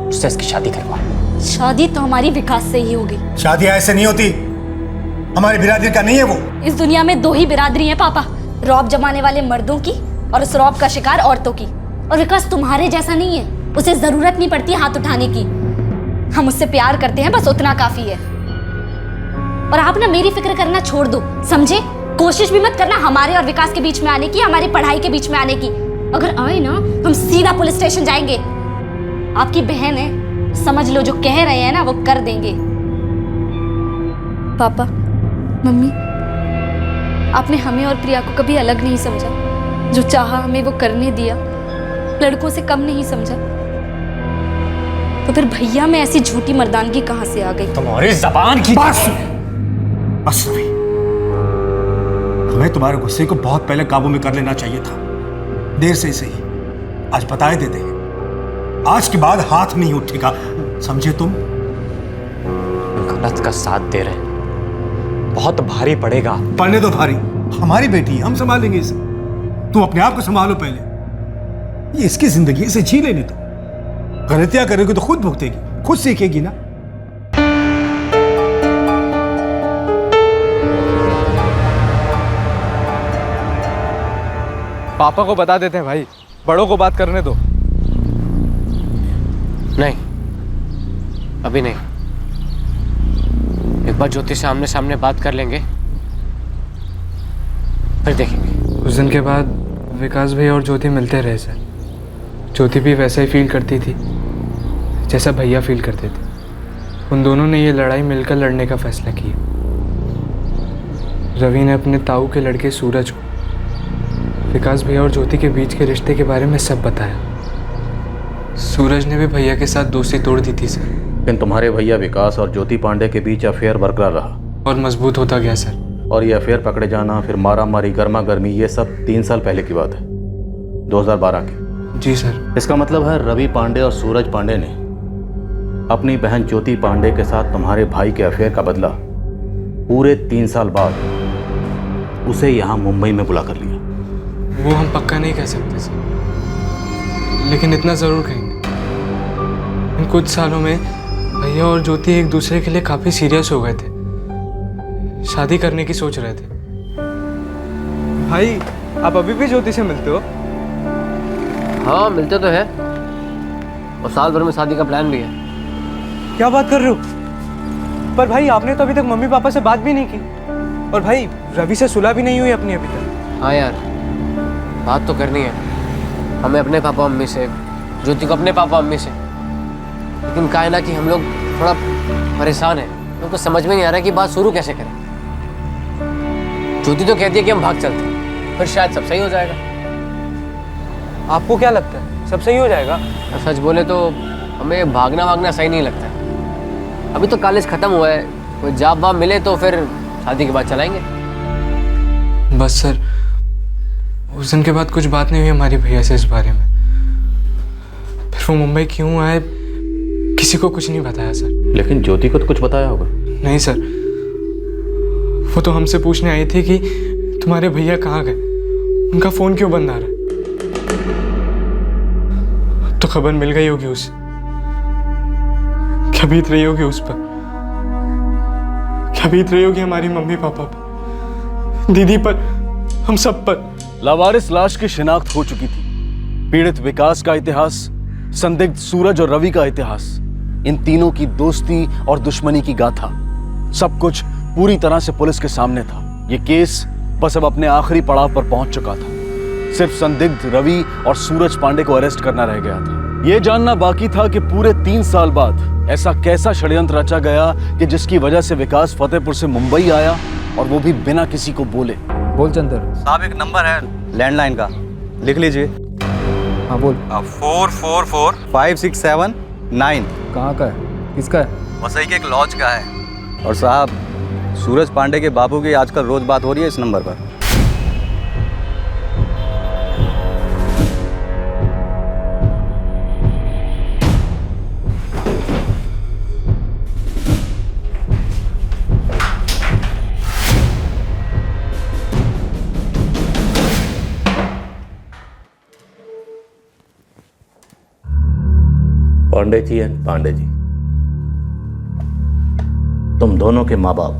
Speaker 4: उससे इसकी शादी करवा।
Speaker 11: शादी तो हमारी विकास से ही होगी।
Speaker 13: शादी ऐसे नहीं होती, हमारी बिरादरी का नहीं है वो।
Speaker 11: इस दुनिया में दो ही बिरादरी है पापा, रौब जमाने वाले मर्दों की और उस रौब का शिकार औरतों की। और विकास तुम्हारे जैसा नहीं है, उसे जरूरत नहीं पड़ती हाथ उठाने की। हम उससे प्यार करते हैं, बस उतना काफी है। और आप ना मेरी फिक्र करना छोड़ दो, समझे? कोशिश भी मत करना हमारे और विकास के बीच में आने की, हमारी पढ़ाई के बीच में आने की। अगर आए ना हम सीधा पुलिस स्टेशन जाएंगे। आपकी बहन है, समझ लो जो कह रहे हैं ना वो कर देंगे। पापा, मम्मी, आपने हमें और प्रिया को कभी अलग नहीं समझा। जो चाहा हमें वो करने दिया, लड़कों से कम नहीं समझा। तो फिर भैया में ऐसी झूठी मर्दानगी कहाँ से आ गई?
Speaker 17: तुम्हारी जबान की बस रवि, हमें तुम्हारे गुस्से को बहुत पहले काबू में कर लेना चाहिए था। देर से सही, आज बताए देते हैं। आज के बाद हाथ नहीं उठेगा, समझे तुम?
Speaker 4: गलत का साथ दे रहे, बहुत भारी पड़ेगा।
Speaker 17: पढ़ने दो भारी, हमारी बेटी है, हम संभालेंगे इसे। तुम अपने आप को संभालो पहले। ये इसकी जिंदगी, इसे जी लेने दो। गलतियां करेगी तो खुद भुगतेगी, खुद सीखेगी ना।
Speaker 10: पापा को बता देते हैं भाई, बड़ों को बात करने दो।
Speaker 2: नहीं, अभी नहीं। एक बार ज्योति से आमने सामने बात कर लेंगे, फिर देखेंगे।
Speaker 10: उस दिन के बाद विकास भैया और ज्योति मिलते रहे सर। ज्योति भी वैसा ही फील करती थी जैसा भैया फील करते थे। उन दोनों ने ये लड़ाई मिलकर लड़ने का फैसला किया। रवि ने अपने ताऊ के लड़के सूरज को विकास भैया और ज्योति के बीच के रिश्ते के बारे में सब बताया। सूरज ने भी भैया के साथ दोस्ती तोड़ दी थी सर।
Speaker 7: लेकिन तुम्हारे भैया विकास और ज्योति पांडे के बीच अफेयर बरकरार रहा
Speaker 10: और मजबूत होता गया सर।
Speaker 7: और ये अफेयर पकड़े जाना, फिर मारा मारी, गर्मा गर्मी, ये सब 3 साल पहले की बात है, 2012 की।
Speaker 10: जी सर।
Speaker 7: इसका मतलब है रवि पांडे और सूरज पांडे ने अपनी बहन ज्योति पांडे के साथ तुम्हारे भाई के अफेयर का बदला पूरे 3 साल बाद उसे यहाँ मुंबई में बुला कर लिया।
Speaker 10: वो हम पक्का नहीं कह सकते सर, लेकिन इतना जरूर कहेंगे, इन कुछ सालों में भैया और ज्योति एक दूसरे के लिए काफी सीरियस हो गए थे। शादी करने की सोच रहे थे।
Speaker 16: भाई, आप अभी भी ज्योति से मिलते हो?
Speaker 2: हाँ, मिलते तो है, और साल भर में शादी का प्लान भी है।
Speaker 16: क्या बात कर रहे हो? पर भाई, आपने तो अभी तक मम्मी पापा से बात भी नहीं की, और भाई रवि से सुलह भी नहीं हुई अपनी अभी तक।
Speaker 2: हाँ यार, बात तो करनी है हमें अपने पापा मम्मी से, ज्योति को अपने पापा मम्मी से। लेकिन क्या है ना कि हम लोग थोड़ा परेशान हैं, हमको समझ में नहीं आ रहा कि बात शुरू कैसे करें। ज्योति तो कहती है कि हम भाग चलते हैं, फिर शायद सब सही हो जाएगा।
Speaker 16: आपको क्या लगता है, सब सही हो जाएगा?
Speaker 2: सच बोले तो हमें भागना सही नहीं लगता है। अभी तो कॉलेज खत्म हुआ है, कोई जॉब वाब मिले तो फिर शादी के बाद चलाएंगे।
Speaker 10: बस सर, उस दिन के बाद कुछ बात नहीं हुई हमारी भैया से इस बारे में। फिर वो मुंबई क्यों आए किसी को कुछ नहीं बताया सर।
Speaker 7: लेकिन ज्योति को तो कुछ बताया होगा।
Speaker 10: नहीं सर, वो तो हमसे पूछने आई थी कि तुम्हारे भैया कहाँ गए, उनका फोन क्यों बंद आ रहा है। तो खबर मिल गई होगी उसे, क्या बीत रही होगी उस पर, क्या बीत रही होगी हमारी मम्मी पापा पर, दीदी पर, हम सब पर।
Speaker 9: लावारिस लाश की शिनाख्त हो चुकी थी। पीड़ित विकास का इतिहास, संदिग्ध सूरज और रवि का इतिहास, इन तीनों की दोस्ती और दुश्मनी की गाथा, सब कुछ पूरी तरह से पुलिस के सामने था। ये केस बस अब अपने आखिरी पड़ाव पर पहुंच चुका था। सिर्फ संदिग्ध रवि और सूरज पांडे को अरेस्ट करना रह गया था। ये जानना बाकी था कि पूरे 3 साल बाद ऐसा कैसा षड्यंत्र रचा गया कि जिसकी वजह से विकास फतेहपुर से मुंबई आया, और वो भी बिना किसी को बोले।
Speaker 12: बोल चंदर
Speaker 14: साहब, एक नंबर है लैंडलाइन का, लिख लीजिए।
Speaker 12: हाँ बोल।
Speaker 14: 444567
Speaker 12: कहाँ का है, किसका है?
Speaker 14: वसई के एक लॉज का है। और साहब, सूरज पांडे के बाबू की आजकल रोज बात हो रही है इस नंबर पर।
Speaker 7: पांडे जी एंड पांडे जी, तुम दोनों के माँ बाप,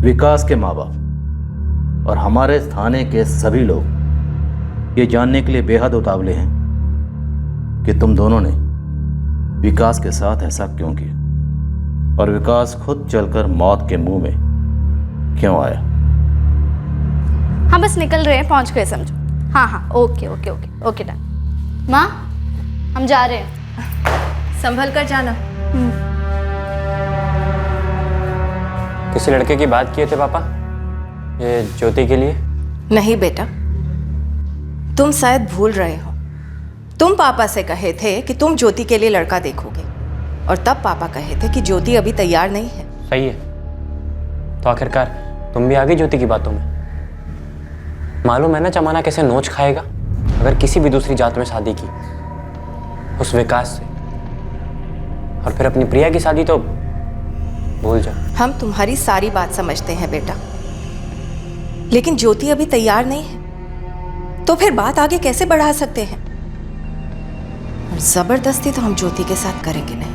Speaker 7: विकास के माँ बाप और हमारे थाने के सभी लोग ये जानने के लिए बेहद उतावले हैं कि तुम दोनों ने विकास के साथ ऐसा क्यों किया, और विकास खुद चलकर मौत के मुंह में क्यों आया।
Speaker 11: हाँ, बस निकल रहे हैं, पहुंच गए समझो। हाँ हाँ, okay okay okay okay done. माँ, हम जा रहे हैं।
Speaker 21: संभल कर जाना।
Speaker 4: किसी लड़के की बात किए थे पापा ये ज्योति के लिए?
Speaker 21: नहीं बेटा, तुम शायद भूल रहे हो। तुम पापा से कहे थे कि तुम ज्योति के लिए लड़का देखोगे, और तब पापा कहे थे कि ज्योति अभी तैयार नहीं है।
Speaker 4: सही है, तो आखिरकार तुम भी आ गई ज्योति की बातों में। मालूम है ना जमाना कैसे नोच खाएगा अगर किसी भी दूसरी जात में शादी की, उस विकास से। और फिर अपनी प्रिया की शादी तो भूल जाओ।
Speaker 21: हम तुम्हारी सारी बात समझते हैं बेटा, लेकिन ज्योति अभी तैयार नहीं है, तो फिर बात आगे कैसे बढ़ा सकते हैं? और जबरदस्ती तो हम ज्योति के साथ करेंगे नहीं।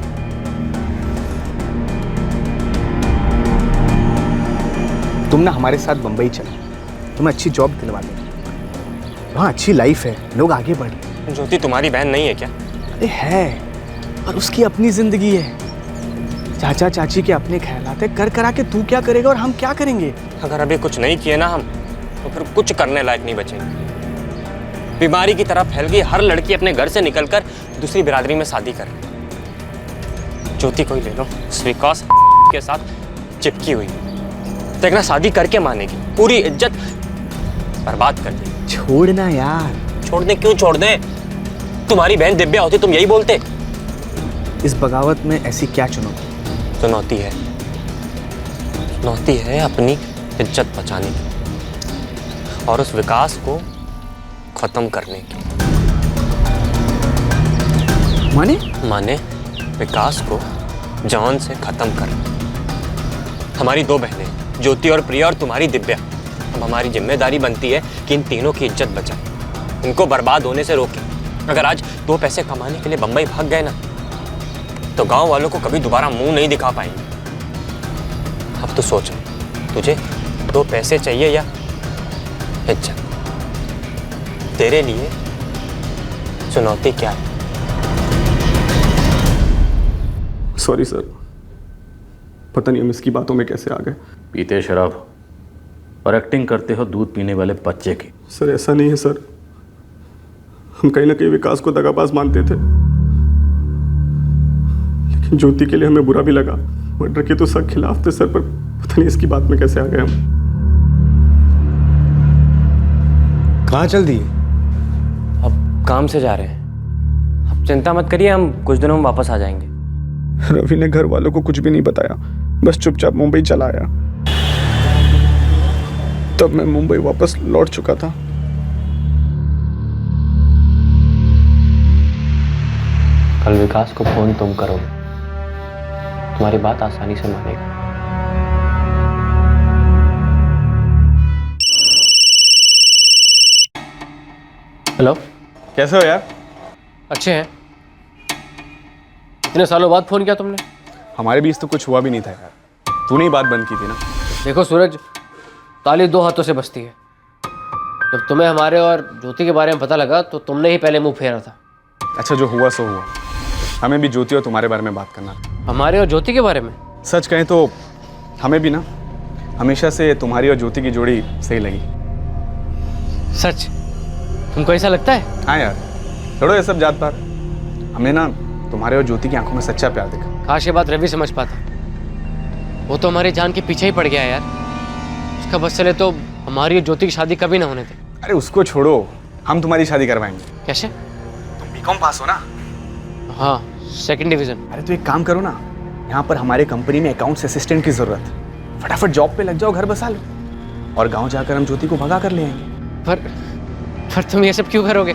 Speaker 13: तुम ना हमारे साथ मुंबई चलो, तुम्हें अच्छी जॉब दिलवा देंगे, वहाँ अच्छी लाइफ है, लोग आगे बढ़ रहे।
Speaker 4: ज्योति तुम्हारी बहन नहीं है क्या?
Speaker 13: अरे है, और उसकी अपनी जिंदगी है। चाचा चाची के अपने ख्यालात है, कर करा के तू क्या करेगा और हम क्या करेंगे?
Speaker 4: अगर अभी कुछ नहीं किए ना हम, तो फिर कुछ करने लायक नहीं बचेंगे। बीमारी की तरह फैल गई, हर लड़की अपने घर से निकलकर दूसरी बिरादरी में शादी कर रही। ज्योति को ही ले लो, विकास के साथ चिपकी हुई, देखना शादी करके मानेगी, पूरी इज्जत बर्बाद कर दी।
Speaker 13: छोड़ना यार।
Speaker 4: छोड़ क्यों छोड़ दें? तुम्हारी बहन दिव्या होती तुम यही बोलते।
Speaker 13: इस बगावत में ऐसी क्या चुनौती?
Speaker 4: चुनौती है अपनी इज्जत बचाने की और उस विकास को खत्म करने की। माने विकास को जान से खत्म करना। हमारी दो बहनें ज्योति और प्रिया और तुम्हारी दिव्या, अब हमारी जिम्मेदारी बनती है कि इन तीनों की इज्जत बचाएं, इनको बर्बाद होने से रोकें। अगर आज दो पैसे कमाने के लिए बंबई भाग गए ना, तो गांव वालों को कभी दोबारा मुंह नहीं दिखा पाएंगे। अब तो सोच, तुझे दो पैसे चाहिए या इज्जत? तेरे लिए चुनौती क्या है?
Speaker 18: सॉरी सर, पता नहीं हम इसकी बातों में कैसे आ गए।
Speaker 15: पीते शराब और एक्टिंग करते हो दूध पीने वाले बच्चे की।
Speaker 18: सर ऐसा नहीं है सर, हम कहीं ना कहीं विकास को दगाबाज मानते थे, लेकिन ज्योति के लिए हमें बुरा भी लगा। मर्डर के तो सब खिलाफ थे सर, पर पता नहीं इसकी बात में कैसे आ गए हम।
Speaker 13: कहाँ चल दिए?
Speaker 4: अब काम से जा रहे हैं। अब चिंता मत करिए, हम कुछ दिनों में वापस आ जाएंगे।
Speaker 18: रवि ने घर वालों को कुछ भी नहीं बताया, बस चुपचाप मुंबई चला आया। तब मैं मुंबई वापस लौट चुका था।
Speaker 4: कल विकास को फोन तुम करोगे, तुम्हारी बात आसानी से मानेगा।
Speaker 2: हेलो,
Speaker 18: कैसे हो यार?
Speaker 2: अच्छे हैं। इतने सालों बाद फोन किया तुमने?
Speaker 18: हमारे बीच तो कुछ हुआ भी नहीं था यार, तूने ही बात बंद की थी ना।
Speaker 2: देखो सूरज, ताली दो हाथों से बजती है। जब तुम्हें हमारे और ज्योति के बारे में पता लगा तो तुमने ही पहले मुंह फेरा था।
Speaker 18: अच्छा, जो हुआ सो हुआ। हमें भी ज्योति और तुम्हारे बारे में बात करना था।
Speaker 2: हमारे और ज्योति के बारे में?
Speaker 18: सच कहें तो हमें भी ना हमेशा से तुम्हारी और ज्योति की जोड़ी सही लगी।
Speaker 2: सच? तुमको ऐसा लगता है?
Speaker 18: हाँ यार, छोड़ो ये सब जात पात। हमने ना तुम्हारे और ज्योति की आंखों में सच्चा प्यार देखा।
Speaker 2: काश ये बात रवि समझ पाता। वो तो हमारी जान के पीछे ही पड़ गया है यार। उसका बस चले तो हमारी और ज्योति की शादी कभी ना होने थे।
Speaker 18: अरे उसको छोड़ो, हम तुम्हारी शादी करवाएंगे।
Speaker 2: कैसे?
Speaker 18: तुम बीकॉम पास हो ना?
Speaker 2: हाँ, 2nd डिवीजन।
Speaker 18: अरे तो एक काम करो ना, यहाँ पर हमारे कंपनी में अकाउंट्स असिस्टेंट की जरूरत है। फटाफट जॉब पे लग जाओ, घर बसा लो, और गांव जाकर हम ज्योति को भगा कर ले आएंगे।
Speaker 2: पर तुम ये सब क्यों करोगे?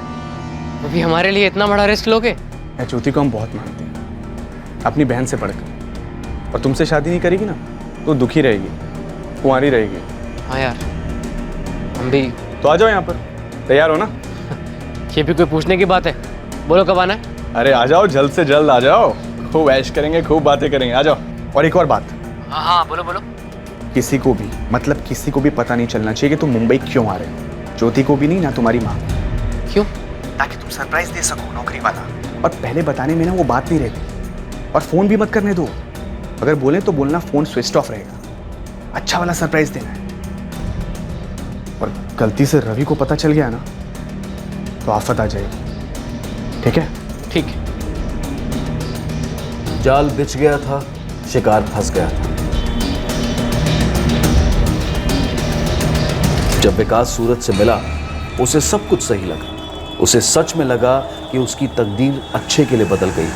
Speaker 2: अभी हमारे लिए इतना बड़ा रिस्क लोगे?
Speaker 18: यार ज्योति को हम बहुत मानते हैं, अपनी बहन से पढ़कर, और तुमसे शादी नहीं करेगी ना तो दुखी रहेगी, कुंवारी रहेगी।
Speaker 2: हाँ यार, हम भी।
Speaker 18: तो आ जाओ यहाँ पर, तैयार हो ना?
Speaker 2: ये भी कोई पूछने की बात है? बोलो कब आना है?
Speaker 18: अरे आ जाओ, जल्द से जल्द आ जाओ, खूब ऐश करेंगे, खूब बातें करेंगे, आ जाओ। और एक और बात।
Speaker 2: हाँ हाँ, बोलो बोलो।
Speaker 18: किसी को भी, मतलब किसी को भी पता नहीं चलना चाहिए कि तुम मुंबई क्यों आ रहे हो। ज्योति को भी नहीं, ना तुम्हारी माँ।
Speaker 2: क्यों?
Speaker 18: ताकि तुम सरप्राइज दे सको, नौकरी वाला। और पहले बताने में ना वो बात नहीं रहती। और फोन भी मत करने दो, अगर बोले तो बोलना फोन स्विच ऑफ रहेगा। अच्छा वाला सरप्राइज देना है। और गलती से रवि को पता चल गया ना तो आफत आ जाएगी। ठीक है?
Speaker 2: ठीक है।
Speaker 1: जाल बिछ गया था, शिकार फंस गया था। जब विकास सूरज से मिला, उसे सब कुछ सही लगा। उसे सच में लगा कि उसकी तकदीर अच्छे के लिए बदल गई।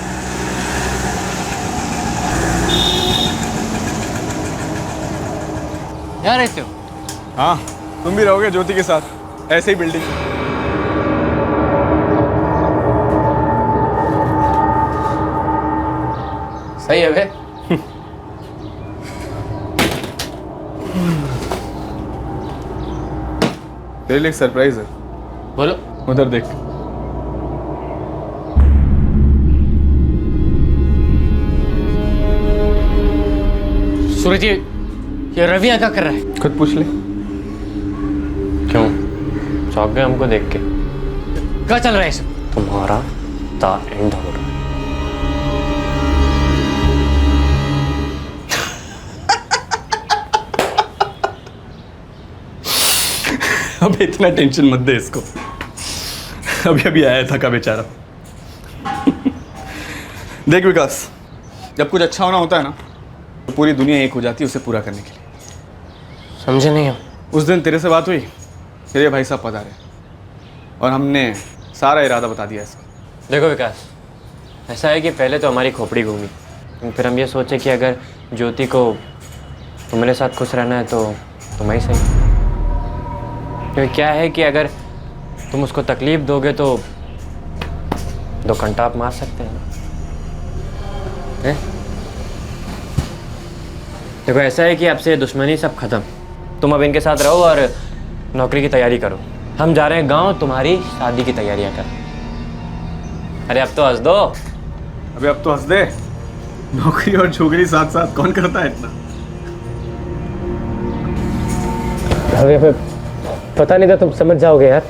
Speaker 2: यहाँ रहते हो?
Speaker 18: हाँ, तुम भी रहोगे ज्योति के साथ, ऐसे ही बिल्डिंग में।
Speaker 2: सही है बे।
Speaker 18: तेरे लिए एक सरप्राइज है।
Speaker 2: बोलो।
Speaker 18: उधर देख।
Speaker 2: सूरज, ये रवि क्या कर रहा है?
Speaker 18: खुद पूछ ले।
Speaker 4: क्यों? चौंक गए हमको देख के?
Speaker 2: क्या चल रहा है सब?
Speaker 4: तुम्हारा द एंड हो रहा है।
Speaker 9: अब इतना टेंशन मत दे इसको, अभी अभी आया था का बेचारा।
Speaker 18: देख विकास, जब कुछ अच्छा होना होता है ना, तो पूरी दुनिया एक हो जाती है उसे पूरा करने के लिए।
Speaker 4: समझे नहीं हम?
Speaker 18: उस दिन तेरे से बात हुई, तेरे भाई साहब पधारे और हमने सारा इरादा बता दिया इसको।
Speaker 4: देखो विकास, ऐसा है कि पहले तो हमारी खोपड़ी घूमी, फिर हम ये सोचे कि अगर ज्योति को तुम्हारे साथ खुश रहना है तो तुम ही सही। क्योंकि क्या है कि अगर तुम उसको तकलीफ दोगे तो 2 घंटा आप मार सकते हैं। देखो ऐसा है कि आपसे दुश्मनी सब खत्म, तुम अब इनके साथ रहो और नौकरी की तैयारी करो। हम जा रहे हैं गांव तुम्हारी शादी की तैयारियां कर। अरे अब तो हंस दो।
Speaker 18: अबे अब तो हंस दे। नौकरी और छोकरी साथ साथ कौन करता है इतना?
Speaker 4: अबे पता नहीं था तुम समझ जाओगे यार।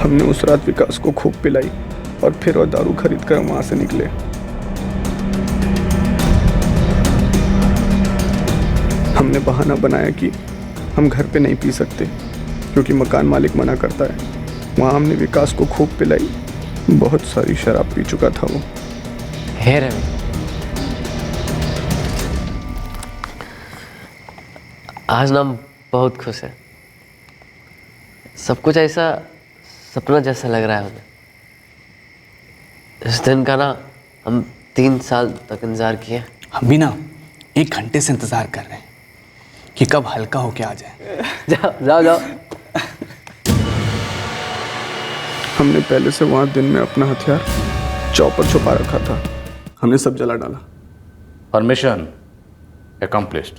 Speaker 18: हमने उस रात विकास को खूब पिलाई और फिर वो दारू खरीद कर वहां से निकले। हमने बहाना बनाया कि हम घर पे नहीं पी सकते क्योंकि मकान मालिक मना करता है। वहां हमने विकास को खूब पिलाई, बहुत सारी शराब पी चुका था वो।
Speaker 4: है रवि,
Speaker 2: आज ना हम बहुत खुश हैं। सब कुछ ऐसा सपना जैसा लग रहा है हमें। इस दिन का ना हम 3 साल तक इंतजार किए।
Speaker 18: हम भी ना 1 घंटे से इंतजार कर रहे हैं कि कब हल्का होके आ जाए।
Speaker 2: जाओ जाओ जाओ।
Speaker 18: हमने पहले से वहां दिन में अपना हथियार चौपर छुपा रखा था, हमने सब जला डाला।
Speaker 15: Permission accomplished.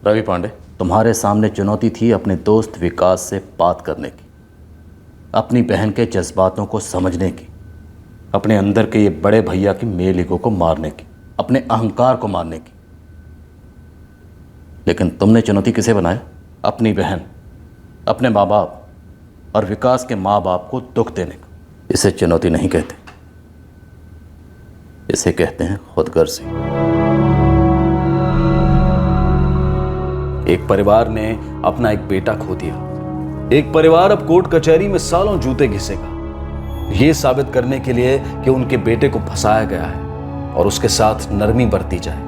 Speaker 15: रवि पांडे, तुम्हारे सामने चुनौती थी अपने दोस्त विकास से बात करने की, अपनी बहन के जज्बातों को समझने की, अपने अंदर के ये बड़े भैया की मेल ईगो को मारने की, अपने अहंकार को मारने की। लेकिन तुमने चुनौती किसे बनाया? अपनी बहन, अपने माँ बाप और विकास के माँ बाप को दुख देने को। इसे चुनौती नहीं कहते, इसे कहते हैं खुदगर्जी।
Speaker 1: एक परिवार ने अपना एक बेटा खो दिया। एक परिवार अब कोर्ट कचहरी में सालों जूते घिसेगा, यह साबित करने के लिए कि उनके बेटे को फंसाया गया है और उसके साथ नरमी बरती जाए।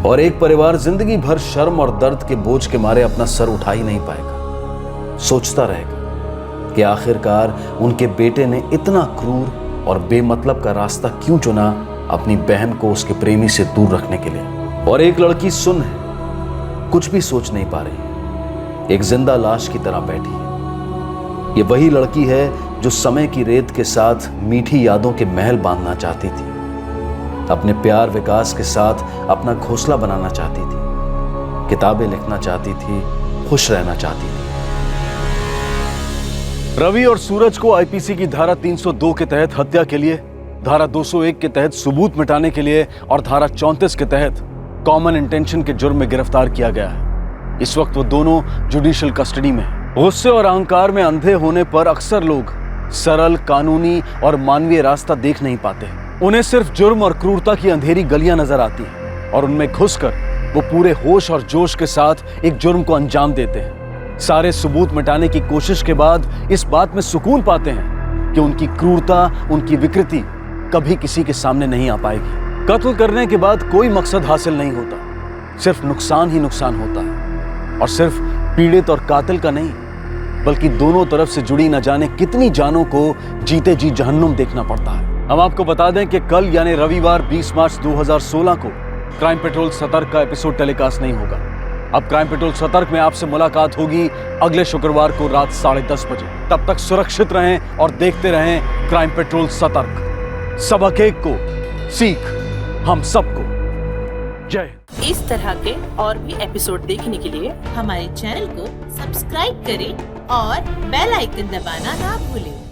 Speaker 1: और एक परिवार जिंदगी भर शर्म और दर्द के बोझ के मारे अपना सर उठा ही नहीं पाएगा, सोचता रहेगा कि आखिरकार उनके बेटे ने इतना क्रूर और बेमतलब का रास्ता क्यों चुना अपनी बहन को उसके प्रेमी से दूर रखने के लिए। और एक लड़की सुन है, कुछ भी सोच नहीं पा रही, एक जिंदा लाश की तरह बैठी है। ये वही लड़की है जो समय की रेत के साथ मीठी यादों के महल बांधना चाहती थी, अपने प्यार विकास के साथ अपना घोंसला बनाना चाहती थी, किताबें लिखना चाहती थी, खुश रहना चाहती थी।
Speaker 9: रवि और सूरज को आईपीसी की धारा 302 के तहत हत्या के लिए, धारा 201 के तहत सबूत मिटाने के लिए और धारा 34 के तहत कॉमन इंटेंशन के जुर्म में गिरफ्तार किया गया है। इस वक्त वो दोनों जुडिशियल कस्टडी में हैं। गुस्से और अहंकार में अंधे होने पर अक्सर लोग सरल, कानूनी और मानवीय रास्ता देख नहीं पाते। उन्हें सिर्फ जुर्म और क्रूरता की अंधेरी गलियां नजर आती हैं और उनमें घुसकर वो पूरे होश और जोश के साथ एक जुर्म को अंजाम देते हैं। सारे सबूत मिटाने की कोशिश के बाद इस बात में सुकून पाते हैं कि उनकी क्रूरता, उनकी विकृति कभी किसी के सामने नहीं आ पाएगी। कत्ल करने के बाद कोई मकसद हासिल नहीं होता, सिर्फ नुकसान ही नुकसान होता है, और सिर्फ पीड़ित और कातिल का नहीं, बल्कि दोनों तरफ से जुड़ी न जाने कितनी जानों को जीते जी जहन्नुम देखना पड़ता है। हम आपको बता दें कि कल यानी रविवार 20 मार्च 2016 को क्राइम पेट्रोल सतर्क का एपिसोड टेलीकास्ट नहीं होगा। अब क्राइम पेट्रोल सतर्क में आपसे मुलाकात होगी अगले शुक्रवार को रात 10:30 बजे। तब तक सुरक्षित रहें और देखते रहें क्राइम पेट्रोल सतर्क। सबक एक को सीख हम सबको। जय।
Speaker 19: इस तरह के और भी एपिसोड देखने के लिए हमारे चैनल को सब्सक्राइब करें और बेल आइकन दबाना ना भूलें।